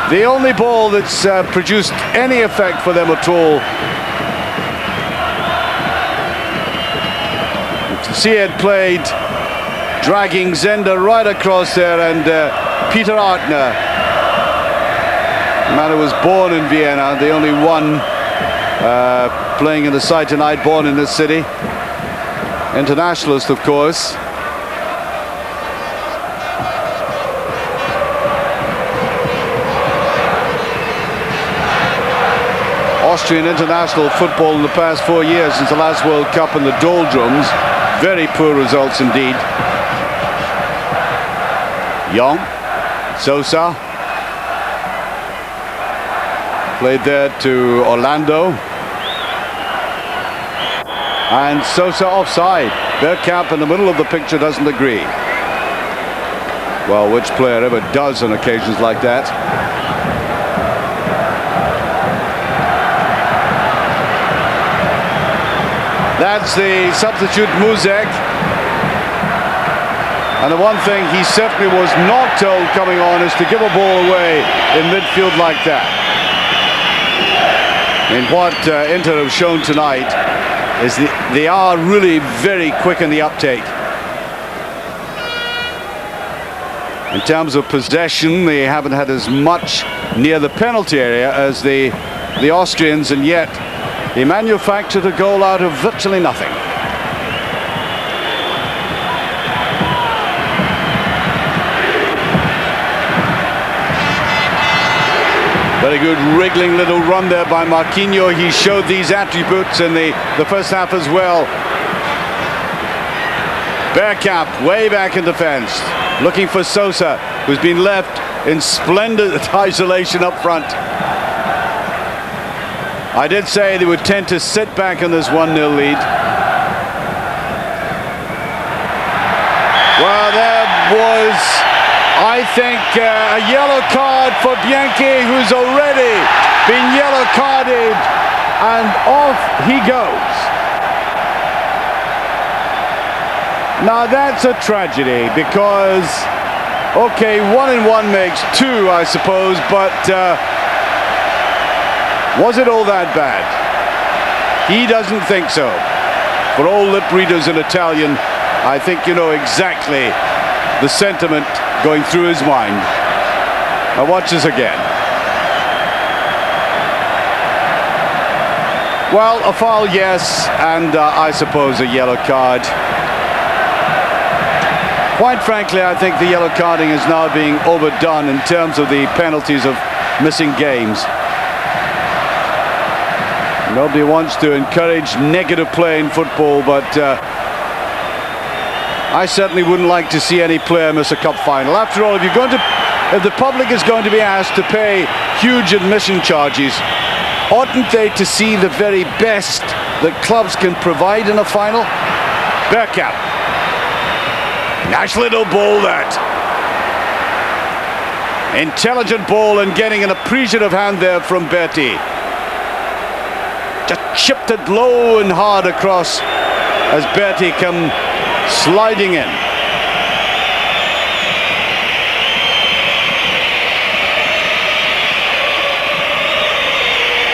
the only ball that's produced any effect for them at all. Siad played, dragging Zender right across there, and Peter Ardner, a man who was born in Vienna, the only one playing in the side tonight, born in this city. Internationalist, of course. Austrian international football in the past 4 years, since the last World Cup in the doldrums. Very poor results indeed. Young, Sosa. Played there to Orlando. And Sosa offside. Bergkamp in the middle of the picture doesn't agree. Well, which player ever does on occasions like that? That's the substitute Muzek. And the one thing he certainly was not told coming on is to give a ball away in midfield like that. I mean, what Inter have shown tonight is they are really very quick in the uptake. In terms of possession, they haven't had as much near the penalty area as the Austrians, and yet they manufactured a goal out of virtually nothing. Very good wriggling little run there by Marquinhos. He showed these attributes in the first half as well. Bergkamp way back in defense, looking for Sosa, who's been left in splendid isolation up front. I did say they would tend to sit back in this 1-0 lead. Well, there was, I think, a yellow card for Bianchi, who's already been yellow carded, and off he goes. Now that's a tragedy, because, okay, 1 and 1 makes 2, I suppose, but was it all that bad? He doesn't think so. For all lip readers in Italian, I think you know exactly the sentiment going through his mind. Now watch this again. Well, a foul, yes, and I suppose a yellow card. Quite frankly, I think the yellow carding is now being overdone in terms of the penalties of missing games. Nobody wants to encourage negative play in football, but I certainly wouldn't like to see any player miss a cup final. After all, if the public is going to be asked to pay huge admission charges, oughtn't they to see the very best that clubs can provide in a final? Bergkamp. Nice little ball, that. Intelligent ball, and getting an appreciative hand there from Berti. Just chipped it low and hard across as Berti come sliding in.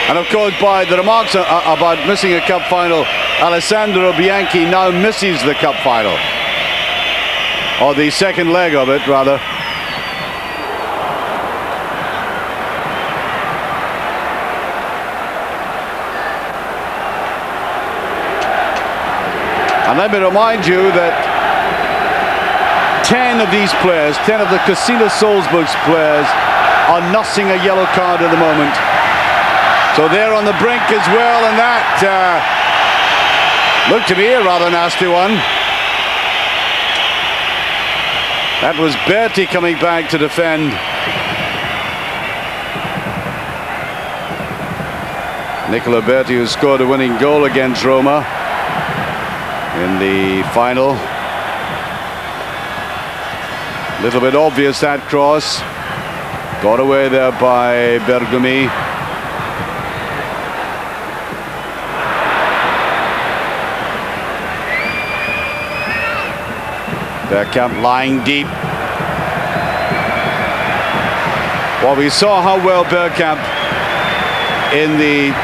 And of course, by the remarks about missing a cup final, Alessandro Bianchi now misses the cup final. Or the second leg of it, rather. And let me remind you that 10 of these players, 10 of the Casino Salzburg players, are nursing a yellow card at the moment. So they're on the brink as well, and that looked to be a rather nasty one. That was Berti coming back to defend. Nicola Berti, who scored a winning goal against Roma in the final. Little bit obvious, that cross. Got away there by Bergami. Bergkamp lying deep. Well, we saw how well Bergkamp in the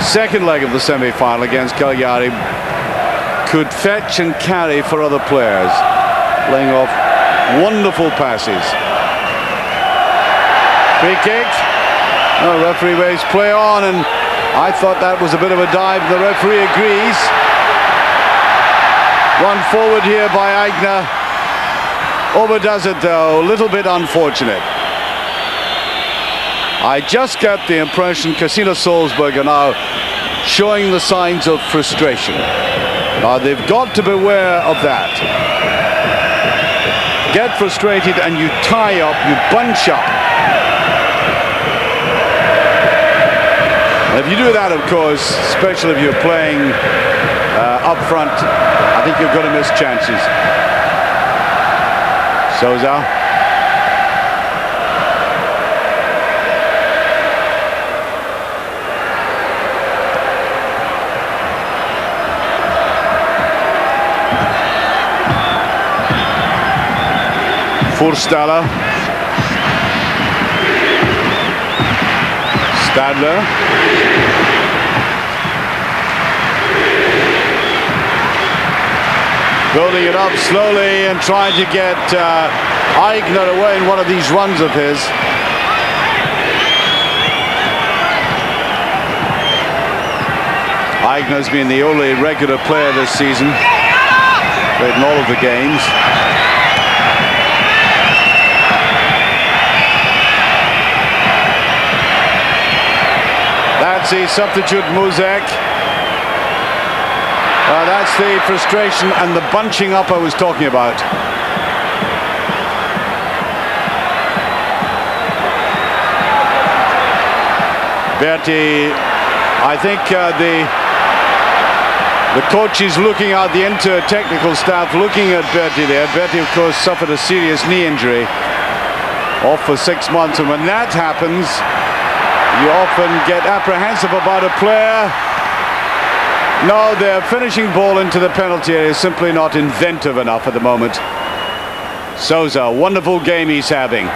second leg of the semi-final against Cagliari could fetch and carry for other players, laying off wonderful passes. Free kick. Oh, referee waves play on, and I thought that was a bit of a dive. The referee agrees. Run forward here by Aigner. Overdoes it though, a little bit unfortunate. I just get the impression Casino Salzburg are now showing the signs of frustration. Now they've got to beware of that. Get frustrated and you tie up, you bunch up. And if you do that, of course, especially if you're playing up front, I think you're going to miss chances. Souza. Forstalla. Stadler. Building it up slowly and trying to get Aigner away in one of these runs of his. Aigner's been the only regular player this season. Played in all of the games. That's the substitute Muzek. That's the frustration and the bunching up I was talking about. Berti, I think The coach is looking at the inter-technical staff, looking at Berti there. Berti, of course, suffered a serious knee injury, off for 6 months, and when that happens, you often get apprehensive about a player. No, their finishing ball into the penalty area is simply not inventive enough at the moment. Sousa, wonderful game he's having.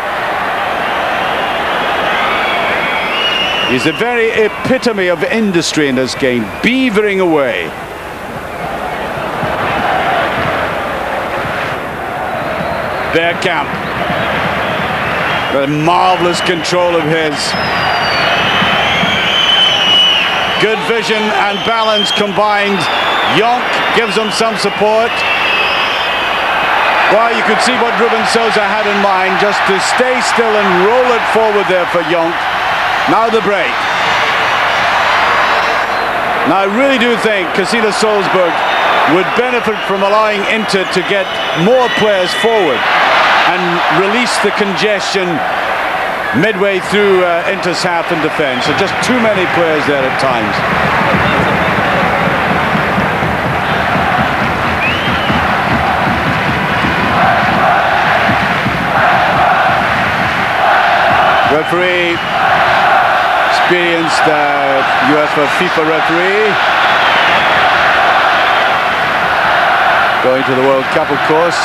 He's the very epitome of industry in this game, beavering away. Bergkamp. The marvelous control of his. Good vision and balance combined. Jonk gives him some support. Well, you could see what Ruben Sousa had in mind, just to stay still and roll it forward there for Jonk. Now the break. Now I really do think Casino Salzburg would benefit from allowing Inter to get more players forward and release the congestion midway through Inter's half in defence. So just too many players there at times. Referee, experienced UEFA FIFA referee, going to the World Cup, of course.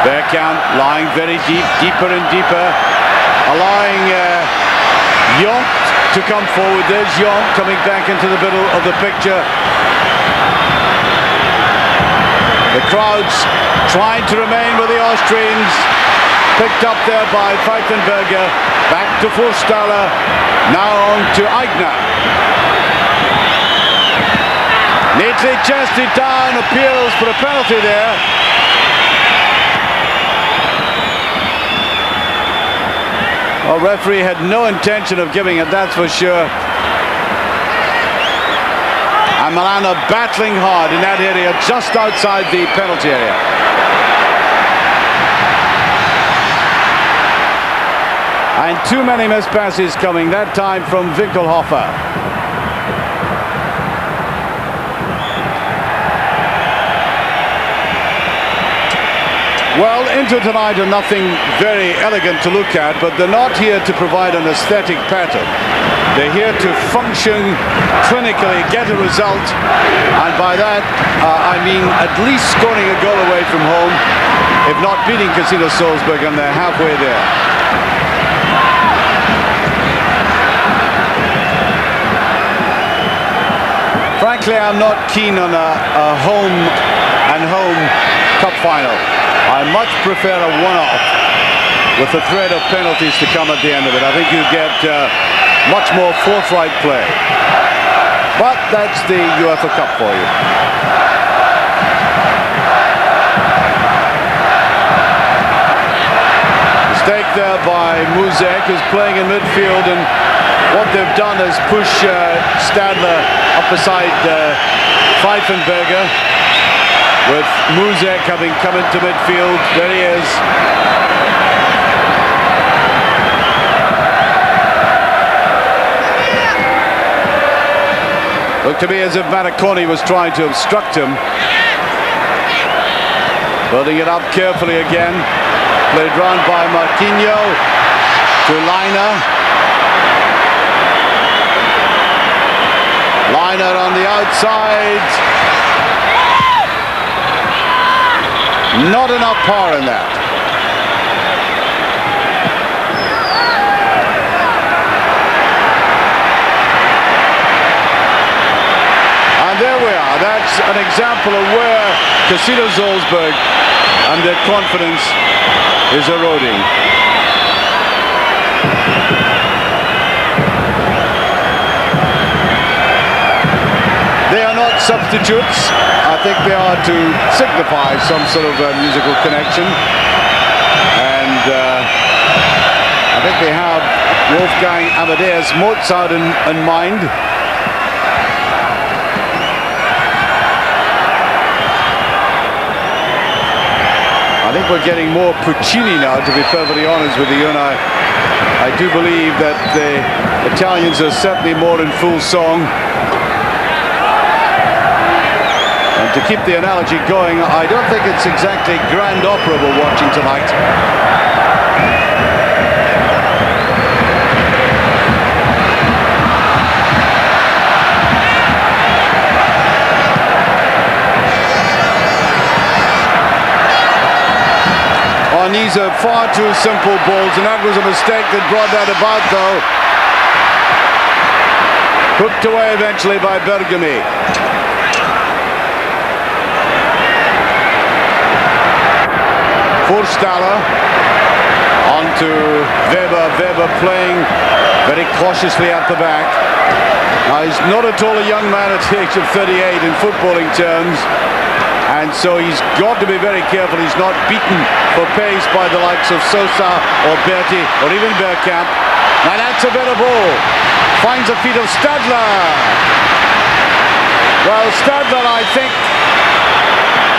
Bergkamp lying very deep, deeper and deeper, allowing Jonk to come forward. There's Jonk coming back into the middle of the picture. The crowds trying to remain with the Austrians. Picked up there by Pfeifenberger. Back to Forstaller. Now on to Aigner. Neatly chested down, appeals for a penalty there. Well, referee had no intention of giving it, that's for sure. And Milan are battling hard in that area, just outside the penalty area. And too many missed passes coming, that time from Winkelhofer. Well, Inter tonight are nothing very elegant to look at, but they're not here to provide an aesthetic pattern. They're here to function clinically, get a result, and by that I mean at least scoring a goal away from home, if not beating Casino Salzburg, and they're halfway there. Frankly, I'm not keen on a home and home cup final. I much prefer a one-off with the threat of penalties to come at the end of it. I think you get much more forthright play. But that's the UEFA Cup for you. Mistake there by Muzek, who's playing in midfield, and what they've done is push Stadler up beside Pfeifenberger, with Muzek having come into midfield. There he is. Looked to me as if Maraconi was trying to obstruct him. Building it up carefully again. Played round by Marquinhos to Leiner. Leiner on the outside. Not enough power in that. And there we are. That's an example of where Casino Salzburg and their confidence is eroding. They are not substitutes. I think they are to signify some sort of musical connection. And I think they have Wolfgang Amadeus Mozart in mind. I think we're getting more Puccini now, to be perfectly honest with you, and I do believe that the Italians are certainly more in full song. to keep the analogy going, I don't think it's exactly grand opera we're watching tonight. Oh, and these are far too simple balls, and that was a mistake that brought that about, though. Hooked away eventually by Bergami. Forstaller on to Weber. Weber playing very cautiously at the back. Now, he's not at all a young man at the age of 38 in footballing terms, and so he's got to be very careful he's not beaten for pace by the likes of Sosa or Berti or even Bergkamp. Now that's a better ball. Finds the feet of Stadler. Well, Stadler, I think,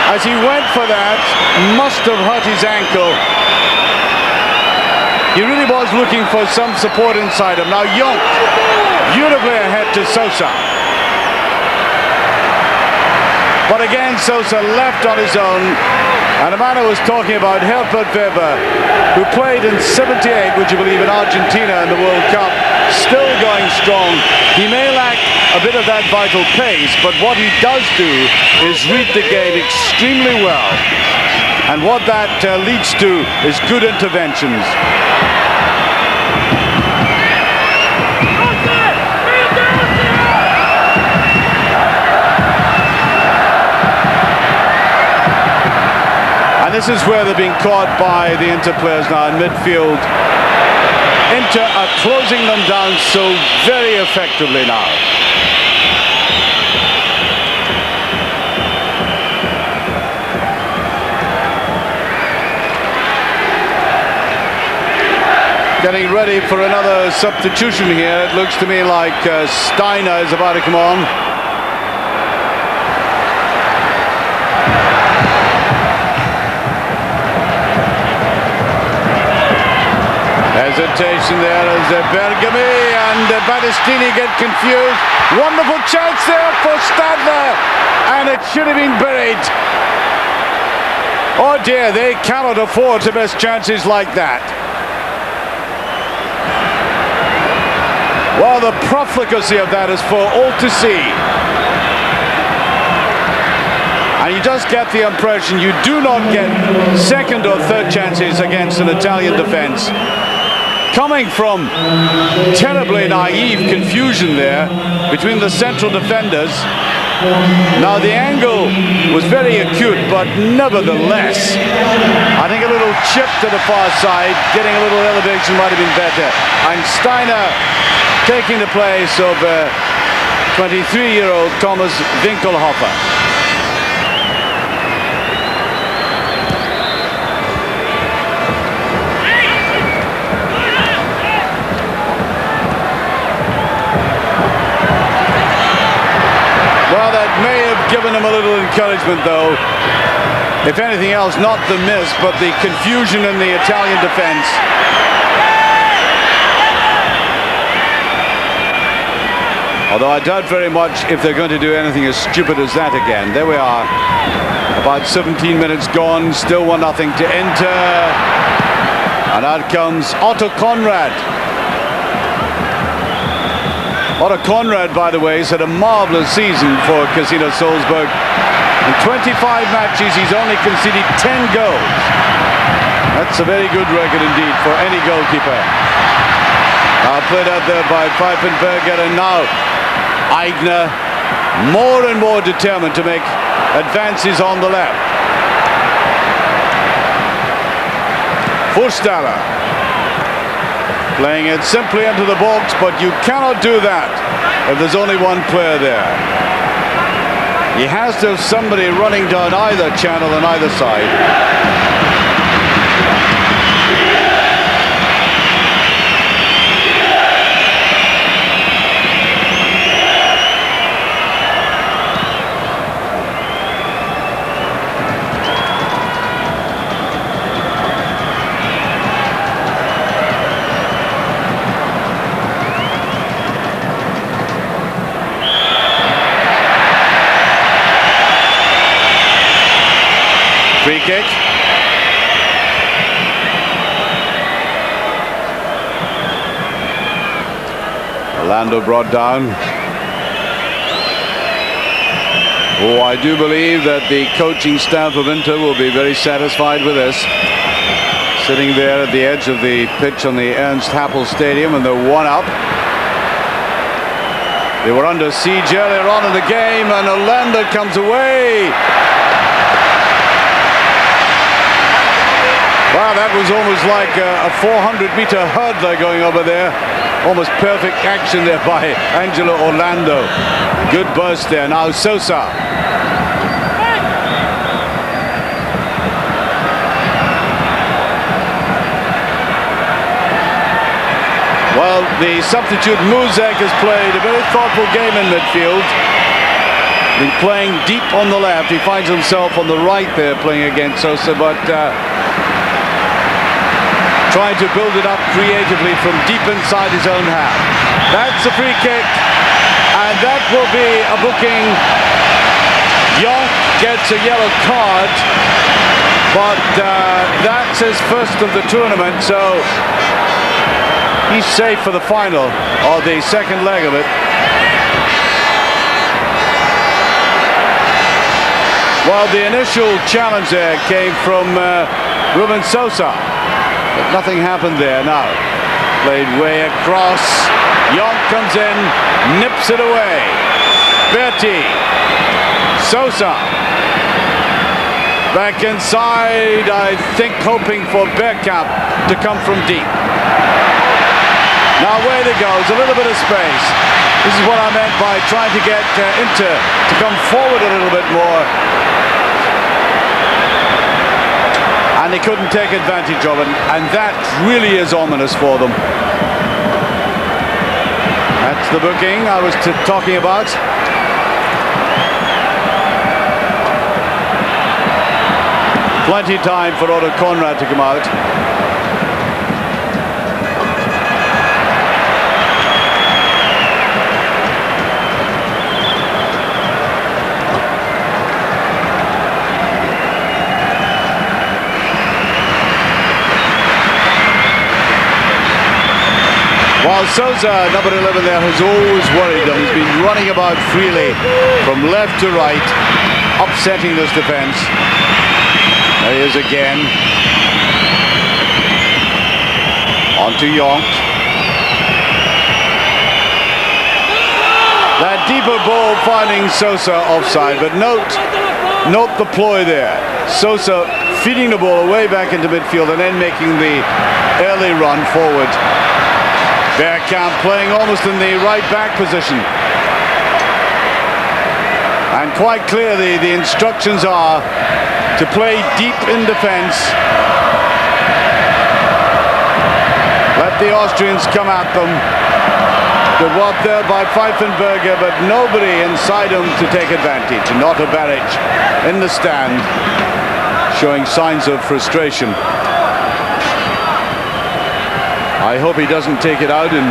as he went for that, must have hurt his ankle. He really was looking for some support inside him. Now Jonk, beautifully ahead to Sosa. But again, Sosa left on his own. And a man who was talking about Herbert Weber, who played in '78, would you believe, in Argentina in the World Cup, still going strong. He may lack a bit of that vital pace, but what he does do is read the game extremely well. And what that leads to is good interventions. This is where they're being caught by the Inter players now in midfield. Inter are closing them down so very effectively now. Getting ready for another substitution here. It looks to me like Steiner is about to come on. Hesitation there as Bergami and Battistini get confused. Wonderful chance there for Stadler, and it should have been buried. Oh dear, they cannot afford to miss chances like that. Well, the profligacy of that is for all to see. And you just get the impression you do not get second or third chances against an Italian defence. Coming from terribly naive confusion there between the central defenders. Now the angle was very acute, but nevertheless, I think a little chip to the far side, getting a little elevation might have been better. And Steiner taking the place of 23-year-old Thomas Winkelhofer. Well, that may have given him a little encouragement, though. If anything else, not the miss, but the confusion in the Italian defense. Although I doubt very much if they're going to do anything as stupid as that again. There we are. About 17 minutes gone, still 1-0 to Inter. And out comes Otto Konrad. Otto Konrad, by the way, has had a marvellous season for Casino Salzburg. In 25 matches, he's only conceded 10 goals. That's a very good record indeed for any goalkeeper. Now played out there by Pfeifenberger, and now Aigner, more and more determined to make advances on the left. Forstaller. Playing it simply into the box, but you cannot do that if there's only one player there. He has to have somebody running down either channel on either side. Free kick. Orlando brought down. Oh, I do believe that the coaching staff of Inter will be very satisfied with this. Sitting there at the edge of the pitch on the Ernst Happel Stadium, and they're one up. They were under siege earlier on in the game, and Orlando comes away. Wow, that was almost like a 400-meter hurdler going over there. Almost perfect action there by Angelo Orlando. Good burst there. Now Sosa. Well, the substitute Muzek has played a very thoughtful game in midfield. Been playing deep on the left. He finds himself on the right there playing against Sosa, but trying to build it up creatively from deep inside his own half. That's a free kick, and that will be a booking. Jonk gets a yellow card, but that's his first of the tournament, so he's safe for the final, or the second leg of it. Well, the initial challenge there came from Ruben Sosa, but nothing happened there. Now, played way across. Jonk comes in, nips it away. Berti. Sosa. Back inside, I think hoping for Bergkamp to come from deep. Now away they goes, a little bit of space. This is what I meant by trying to get Inter to come forward a little bit more. And they couldn't take advantage of it, and that really is ominous for them. That's the booking I was talking about. Plenty of time for Otto Conrad to come out. While Sosa, number 11 there, has always worried them. He's been running about freely from left to right, upsetting this defense. There he is again. On to Jonk. That deeper ball finding Sosa offside, but note the ploy there. Sosa feeding the ball away back into midfield and then making the early run forward. Bergkamp playing almost in the right back position. And quite clearly the instructions are to play deep in defense. Let the Austrians come at them. Good work there by Pfeifenberger, but nobody inside him to take advantage. And Otto Baric in the stand, showing signs of frustration. I hope he doesn't take it out in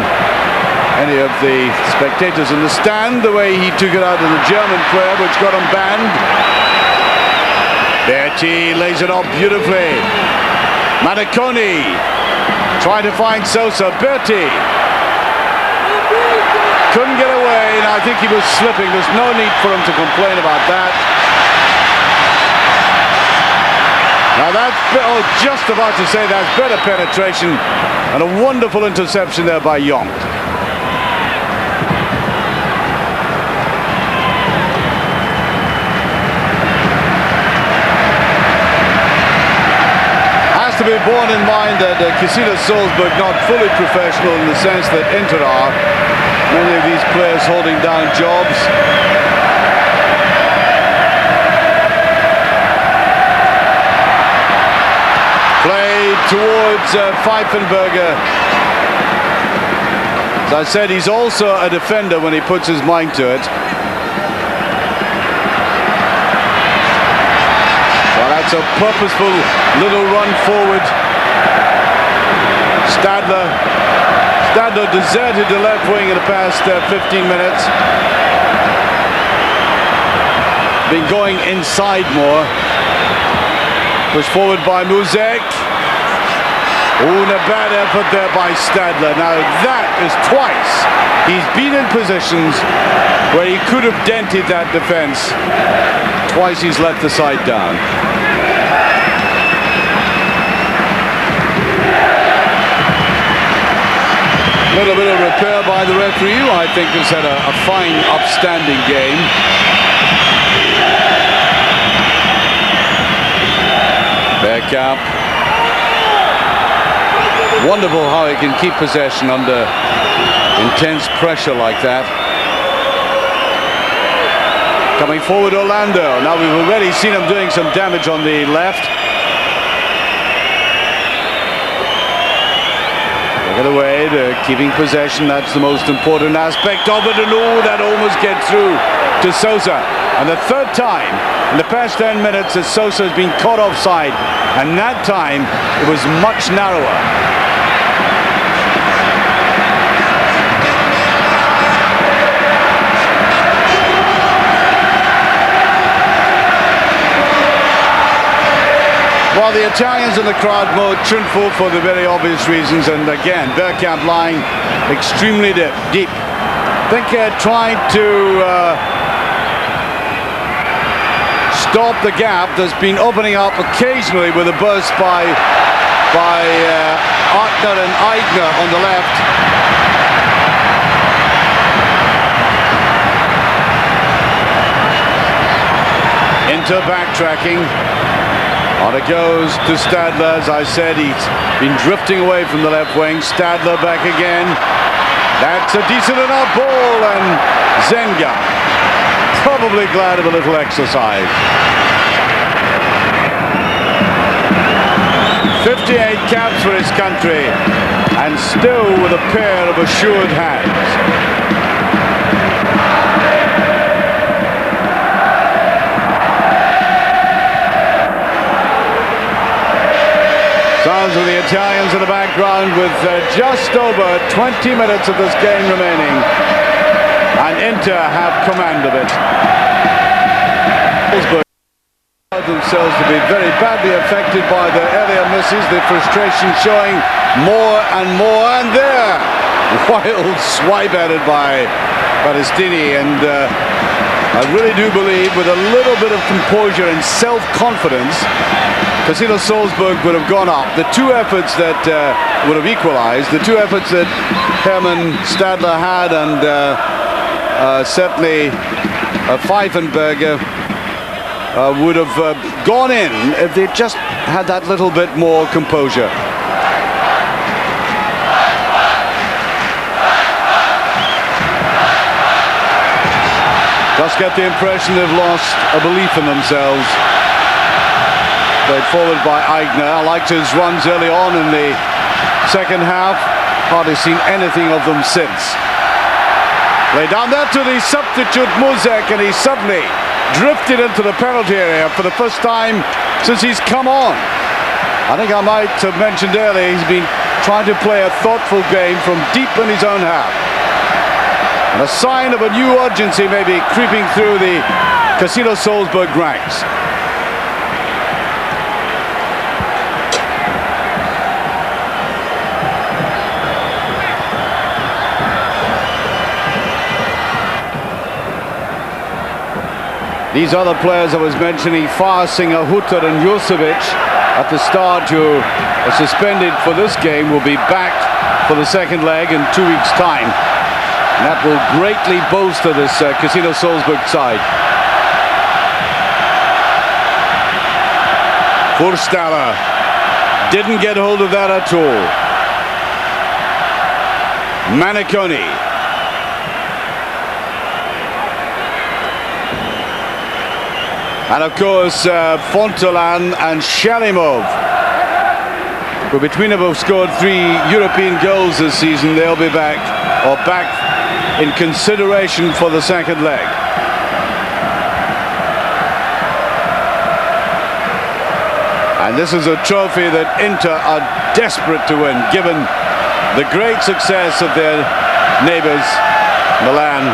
any of the spectators in the stand the way he took it out in the German player, which got him banned. Berti lays it off beautifully. Maniconi trying to find Sosa. Berti couldn't get away, and I think he was slipping. There's no need for him to complain about that. Now that's, just about to say that's better penetration and a wonderful interception there by Jonk. Has to be borne in mind that Casino Salzburg not fully professional in the sense that Inter are. Many of these players holding down jobs. Played towards Pfeifenberger. As I said, he's also a defender when he puts his mind to it. Well, that's a purposeful little run forward. Stadler deserted the left wing in the past 15 minutes. Been going inside more. Pushed forward by Muzek. Oh, and a bad effort there by Stadler. Now that is twice he's been in positions where he could have dented that defence. Twice he's let the side down. A little bit of repair by the referee, who I think has had a fine, upstanding game. Bergkamp. Wonderful how he can keep possession under intense pressure like that. Coming forward, Orlando. Now we've already seen him doing some damage on the left. Look at the way they're keeping possession. That's the most important aspect of it. And oh, that almost gets through to Sosa. And the third time in the past 10 minutes that Sosa has been caught offside. And that time it was much narrower. Well, the Italians in the crowd more tuneful for the very obvious reasons, and again, Bergkamp lying extremely deep. I think trying to stop the gap that's been opening up occasionally with a burst by Artner and Aigner on the left. Into backtracking. On it goes to Stadler. As I said, he's been drifting away from the left wing. Stadler back again. That's a decent enough ball, and Zenga probably glad of a little exercise. 58 caps for his country, and still with a pair of assured hands. Sounds of the Italians in the background with just over 20 minutes of this game remaining, and Inter have command of it. Salzburg themselves to be very badly affected by the earlier misses, the frustration showing more and more, and there, wild swipe at it by Battistini, and I really do believe with a little bit of composure and self-confidence, Casino Salzburg would have gone up. The two efforts that would have equalized, the two efforts that Hermann Stadler had, and certainly Pfeifenberger would have gone in if they just had that little bit more composure. Just get the impression they've lost a belief in themselves. Played forward by Aigner. I liked his runs early on in the second half. Hardly seen anything of them since. Play down there to the substitute Muzek, and he suddenly drifted into the penalty area for the first time since he's come on. I think I might have mentioned earlier he's been trying to play a thoughtful game from deep in his own half. And a sign of a new urgency maybe creeping through the Casino Salzburg ranks. These other players I was mentioning, Farsinger, Hutter and Jurcevic at the start, who are suspended for this game, will be back for the second leg in 2 weeks' time. And that will greatly bolster this Casino Salzburg side. Furstaller didn't get hold of that at all. Maniconi. And of course, Fontolan and Shalimov, who between them have scored 3 European goals this season. They'll be back in consideration for the second leg. And this is a trophy that Inter are desperate to win, given the great success of their neighbours, Milan.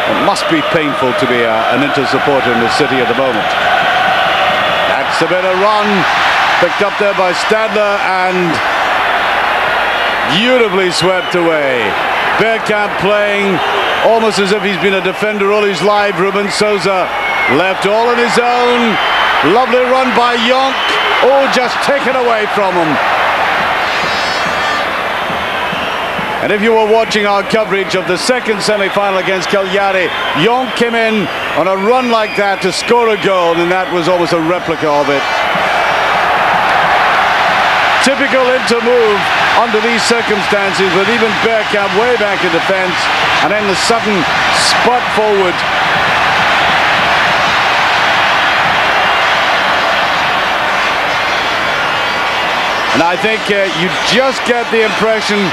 It must be painful to be an Inter supporter in the city at the moment. That It's a bit of run, picked up there by Stadler and beautifully swept away. Bergkamp playing almost as if he's been a defender all his life. Ruben Sousa left all on his own. Lovely run by Jonk. Oh, just taken away from him. And if you were watching our coverage of the second semi-final against Cagliari, Jonk came in on a run like that to score a goal, and that was almost a replica of it. Typical Inter move under these circumstances, with even Bergkamp way back in defence, and then the sudden spot forward. And I think you just get the impression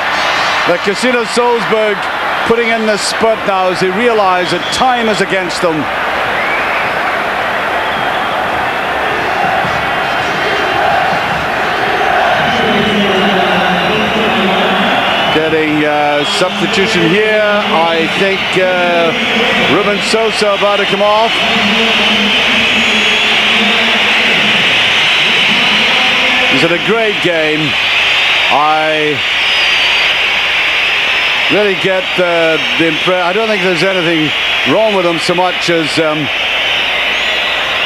that Casino Salzburg putting in the spurt now as they realise that time is against them. Getting substitution here. I think Ruben Sousa about to come off. He's had a great game. I really get the impression. I don't think there's anything wrong with him so much as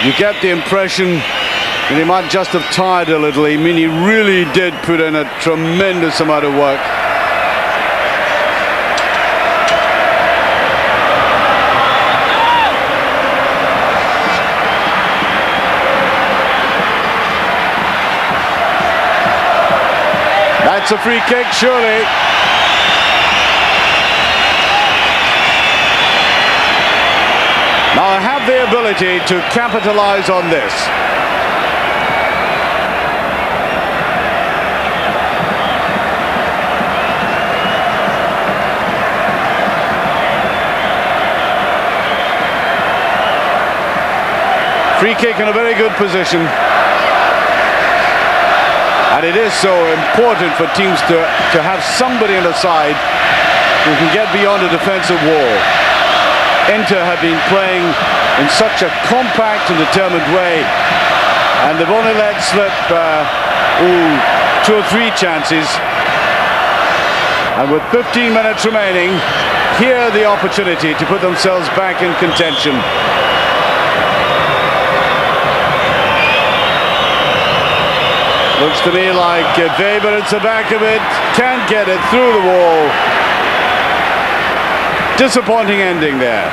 you get the impression that he might just have tired a little. I mean, he really did put in a tremendous amount of work. That's a free kick, surely. Now I have the ability to capitalize on this. Free kick in a very good position. And it is so important for teams to have somebody on the side who can get beyond a defensive wall. Inter have been playing in such a compact and determined way, and they've only let slip 2 or 3 chances. And with 15 minutes remaining, here the opportunity to put themselves back in contention. Looks to me like Weber at the back of it, can't get it through the wall. Disappointing ending there.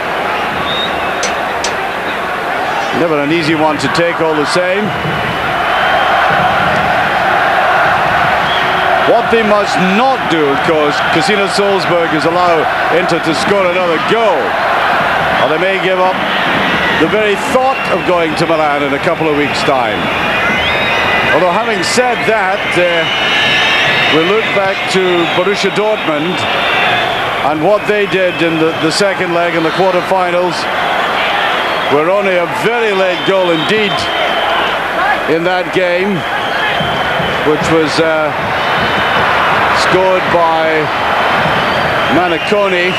Never an easy one to take all the same. What they must not do, of course, Casino Salzburg is allow Inter to score another goal, or they may give up the very thought of going to Milan in a couple of weeks' time. Although having said that, we look back to Borussia Dortmund and what they did in the second leg in the quarterfinals, where only a very late goal indeed in that game, which was scored by Maniconi,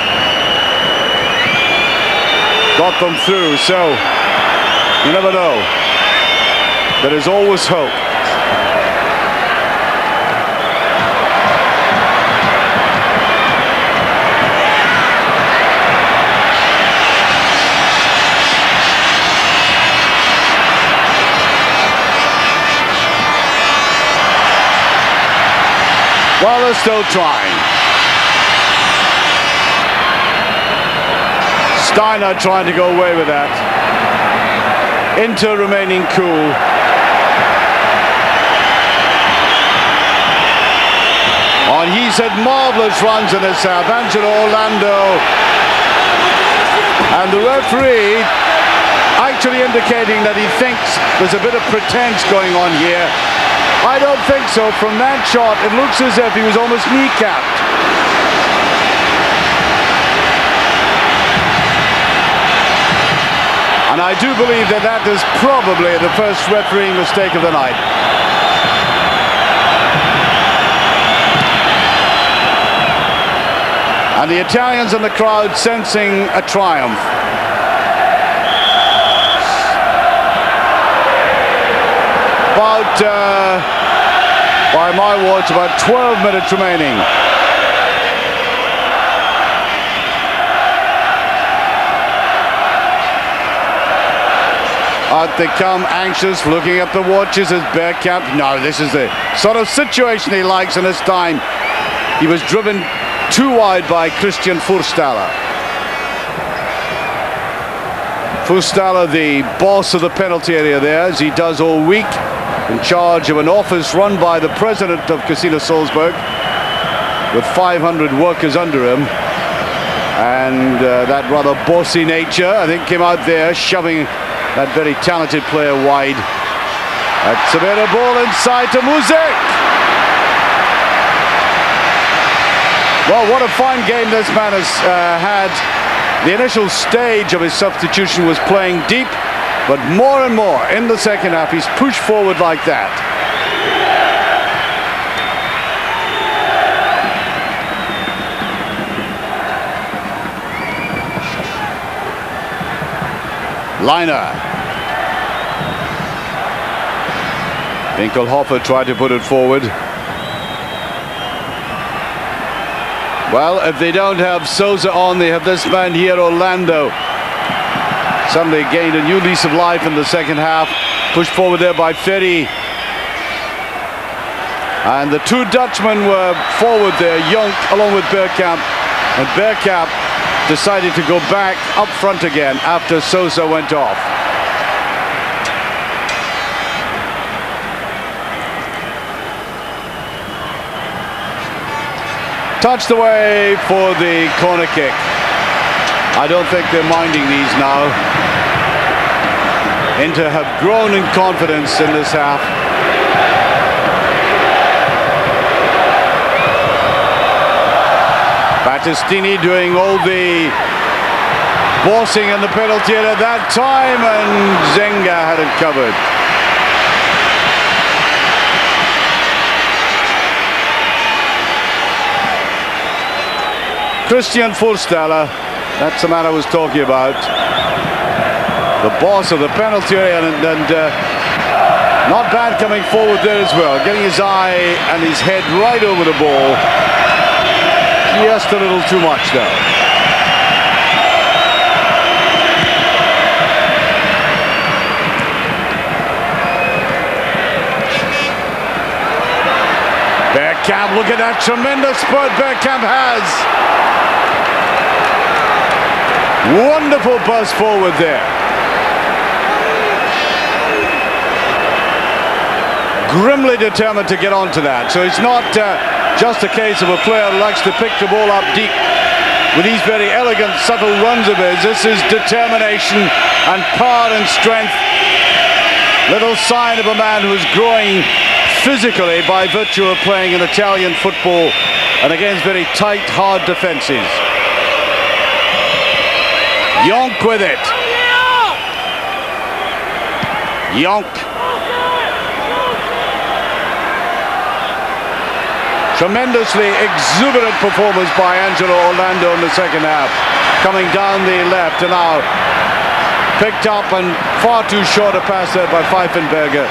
got them through. So you never know. There is always hope. Well, they're still trying. Steiner trying to go away with that. Inter remaining cool. And he's had marvellous runs in this half. Angelo Orlando. And the referee actually indicating that he thinks there's a bit of pretense going on here. I don't think so. From that shot, it looks as if he was almost kneecapped. And I do believe that that is probably the first refereeing mistake of the night. And the Italians in the crowd sensing a triumph. about, by my watch, about 12 minutes remaining. Out they come, anxious, looking at the watches as Bergkamp. No, this is the sort of situation he likes, and this time he was driven too wide by Christian Furstaller. Furstaller, the boss of the penalty area there, as he does all week, in charge of an office run by the president of Casino Salzburg, with 500 workers under him. And that rather bossy nature, I think, came out there, shoving that very talented player wide. That's a better ball inside to Muzek. Well, what a fine game this man has had. The initial stage of his substitution was playing deep, but more and more in the second half he's pushed forward like that. Liner. Winkelhofer tried to put it forward. Well, if they don't have Sousa on, they have this man here, Orlando. Suddenly gained a new lease of life in the second half. Pushed forward there by Ferry. And the two Dutchmen were forward there, Jonk along with Bergkamp. And Bergkamp decided to go back up front again after Sousa went off. Touched away for the corner kick. I don't think they're minding these now. Inter have grown in confidence in this half. Battistini doing all the bossing in the penalty area at that time, and Zenga had it covered. Christian Furstaller, that's the man I was talking about. The boss of the penalty area, and not bad coming forward there as well. Getting his eye and his head right over the ball. Just a little too much though. Bergkamp, look at that tremendous spurt Bergkamp has. Wonderful buzz forward there. Grimly determined to get onto that. So it's not just a case of a player who likes to pick the ball up deep with these very elegant, subtle runs of his. This is determination and power and strength. Little sign of a man who is growing physically by virtue of playing in Italian football and against very tight, hard defenses. Jonk with it. Jonk. Tremendously exuberant performance by Angelo Orlando in the second half. Coming down the left and now picked up and far too short a pass there by Pfeifenberger.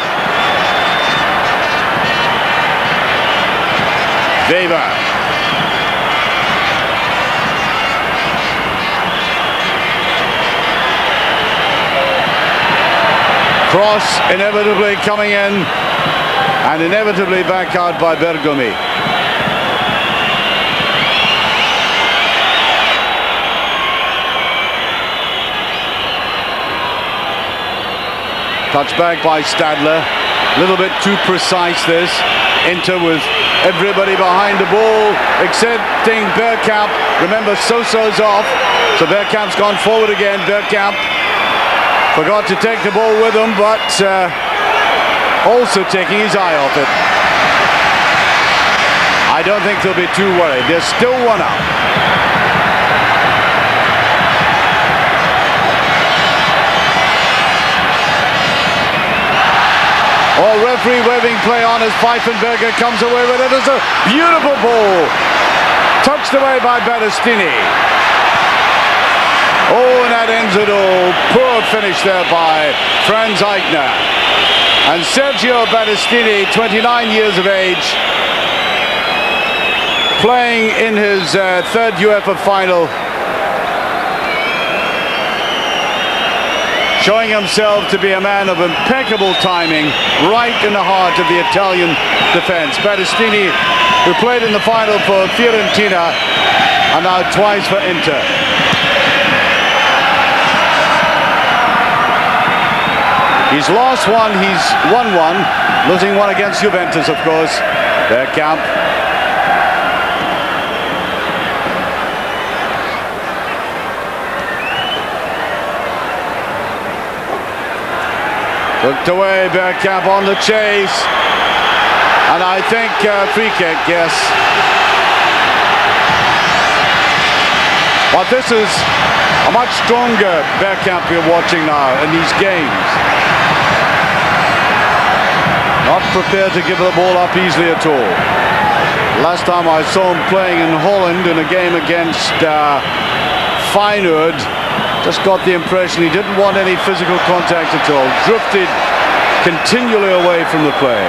Weber. Cross inevitably coming in and inevitably back out by Bergomi. Touch back by Stadler. A little bit too precise this. Inter with everybody behind the ball excepting Bergkamp. Remember, Sosa's off, so Bergkamp's gone forward again. Bergkamp forgot to take the ball with him, but also taking his eye off it. I don't think they'll be too worried. They're still one up. Oh, referee waving play on as Pfeifenberger comes away with it. It's a beautiful ball. Touched away by Battistini. Oh, and that ends it all. Poor finish there by Franz Eichner. And Sergio Battistini, 29 years of age, playing in his third UEFA final, showing himself to be a man of impeccable timing, right in the heart of the Italian defense. Battistini, who played in the final for Fiorentina and now twice for Inter. He's lost one, he's won one, losing one against Juventus, of course. Bergkamp. Looked away, Bergkamp on the chase. And I think free kick, yes. But this is a much stronger Bergkamp you're watching now in these games. Not prepared to give the ball up easily at all. Last time I saw him playing in Holland in a game against Feyenoord, just got the impression he didn't want any physical contact at all. Drifted continually away from the play.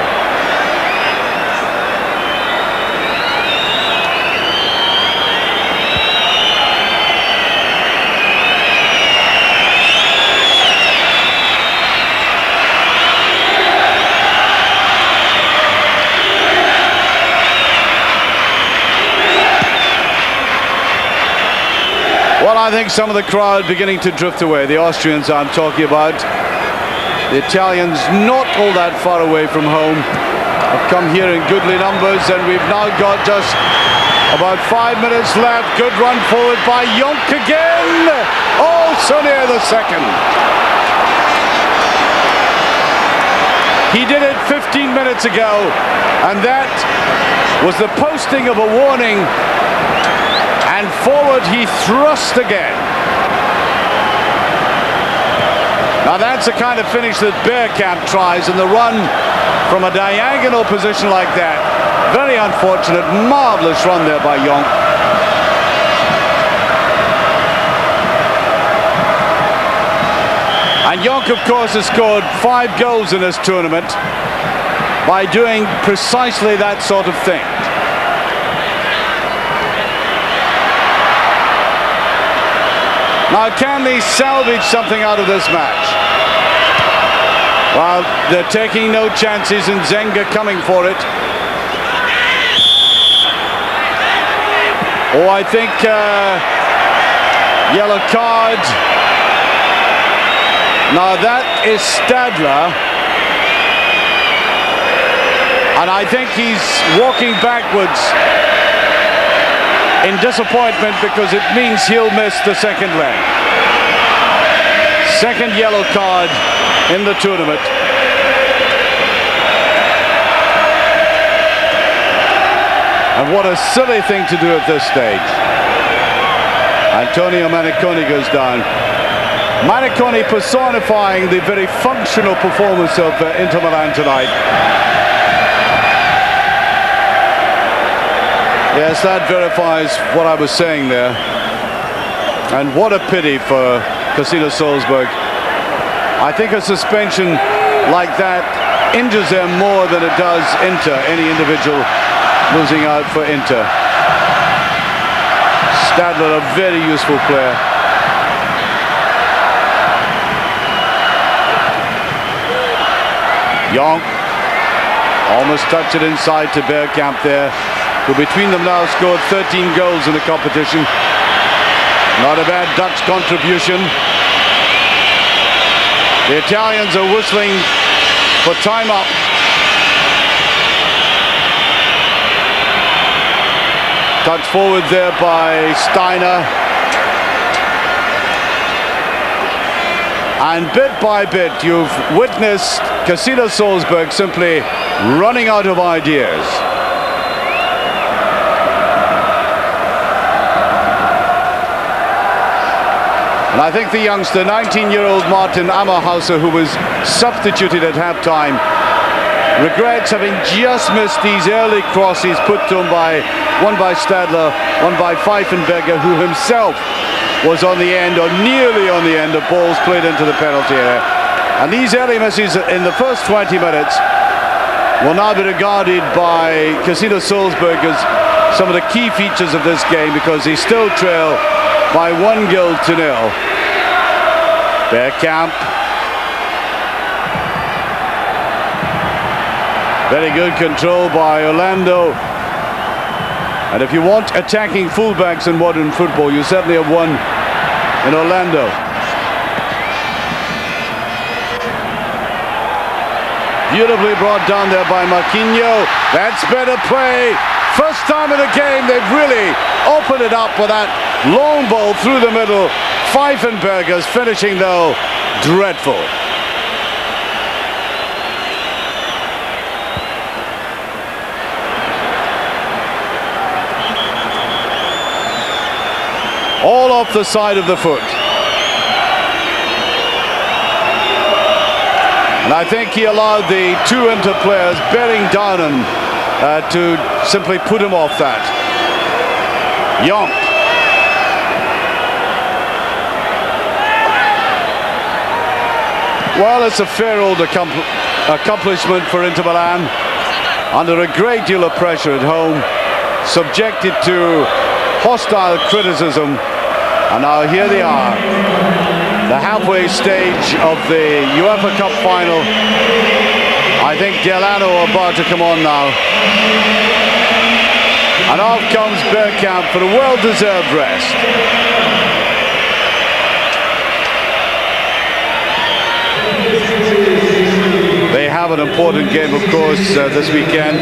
Well, I think some of the crowd beginning to drift away. The Austrians I'm talking about. The Italians not all that far away from home. Have come here in goodly numbers, and we've now got just about 5 minutes left. Good run forward by Jonk again. Oh, so near the second. He did it 15 minutes ago, and that was the posting of a warning. And forward he thrust again. Now that's the kind of finish that Bergkamp tries, and the run from a diagonal position like that. Very unfortunate, marvellous run there by Jonk. And Jonk, of course, has scored 5 goals in this tournament by doing precisely that sort of thing. Now, can they salvage something out of this match? Well, they're taking no chances, and Zenga coming for it. Oh, I think yellow card. Now that is Stadler. And I think he's walking backwards in disappointment, because it means he'll miss the second leg. Second yellow card in the tournament. And what a silly thing to do at this stage. Antonio Maniconi goes down. Maniconi personifying the very functional performance of Inter Milan tonight. Yes, that verifies what I was saying there. And what a pity for Casino Salzburg. I think a suspension like that injures them more than it does Inter, any individual losing out for Inter. Stadler, a very useful player. Jonk almost touched it inside to Bergkamp there, who between them now scored 13 goals in the competition. Not a bad Dutch contribution. The Italians are whistling for time up. Touch forward there by Steiner. And bit by bit, you've witnessed Casino Salzburg simply running out of ideas. And I think the youngster, 19-year-old Martin Ammerhauser, who was substituted at halftime, regrets having just missed these early crosses put to him by one by Stadler, one by Pfeifenberger, who himself was on the end, or nearly on the end, of balls played into the penalty area. And these early misses in the first 20 minutes will now be regarded by Casino Salzburg as some of the key features of this game, because they still trail by 1-0. Bergkamp. Very good control by Orlando. And if you want attacking fullbacks in modern football, you certainly have one in Orlando. Beautifully brought down there by Marquinhos. That's better play. First time in the game they've really opened it up with that long ball through the middle. Pfeifenberger's finishing though dreadful. All off the side of the foot. And I think he allowed the two Inter players bearing down him to simply put him off that. Jonk. Well, it's a fair old accomplishment for Inter Milan. Under a great deal of pressure at home, subjected to hostile criticism, and now here they are, the halfway stage of the UEFA Cup final. I think Delano about to come on now, and off comes Bergkamp for a well-deserved rest. They have an important game, of course, this weekend.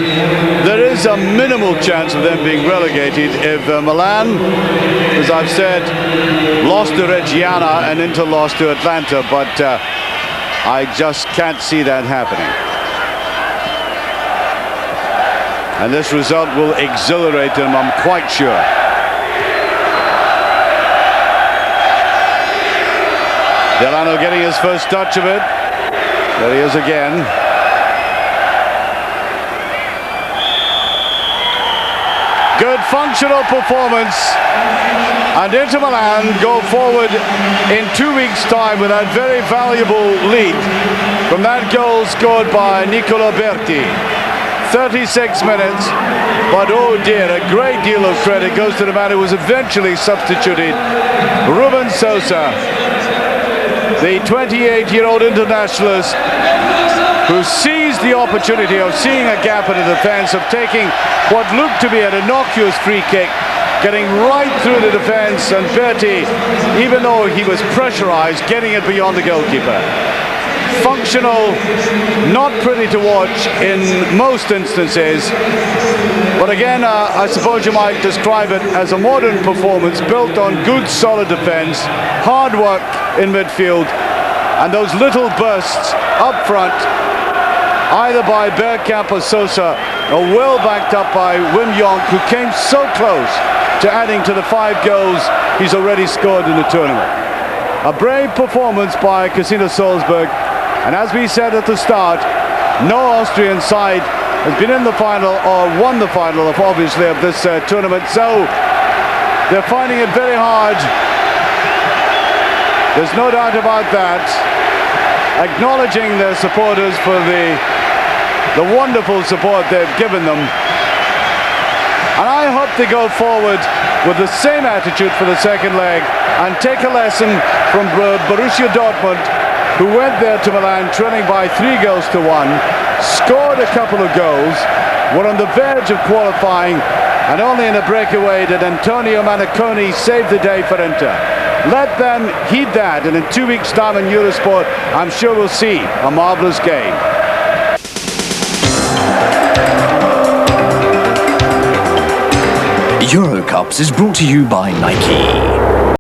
There is a minimal chance of them being relegated if Milan, as I've said, lost to Reggiana and Inter lost to Atlanta, but I just can't see that happening. And this result will exhilarate them, I'm quite sure. Delano getting his first touch of it. There he is again. Good functional performance. And Inter Milan go forward in 2 weeks' time with that very valuable lead from that goal scored by Nicola Berti. 36 minutes. But oh dear, a great deal of credit goes to the man who was eventually substituted, Ruben Sosa, the 28-year-old internationalist who seized the opportunity of seeing a gap in the defense, of taking what looked to be an innocuous free kick, getting right through the defense, and Berti, even though he was pressurized, getting it beyond the goalkeeper. Functional, not pretty to watch in most instances, but again, I suppose you might describe it as a modern performance built on good, solid defense, hard work in midfield, and those little bursts up front, either by Bergkamp or Sosa, or well backed up by Wim Jonk, who came so close to adding to the 5 goals he's already scored in the tournament. A brave performance by Casino Salzburg, and as we said at the start, no Austrian side has been in the final or won the final of, obviously, of this tournament, so they're finding it very hard. There's no doubt about that. Acknowledging their supporters for the wonderful support they've given them. And I hope they go forward with the same attitude for the second leg and take a lesson from Borussia Dortmund, who went there to Milan trailing by 3 goals to 1, scored a couple of goals, were on the verge of qualifying, and only in a breakaway did Antonio Mancini save the day for Inter. Let them heed that, and in 2 weeks' time in Eurosport, I'm sure we'll see a marvellous game. Eurocups is brought to you by Nike.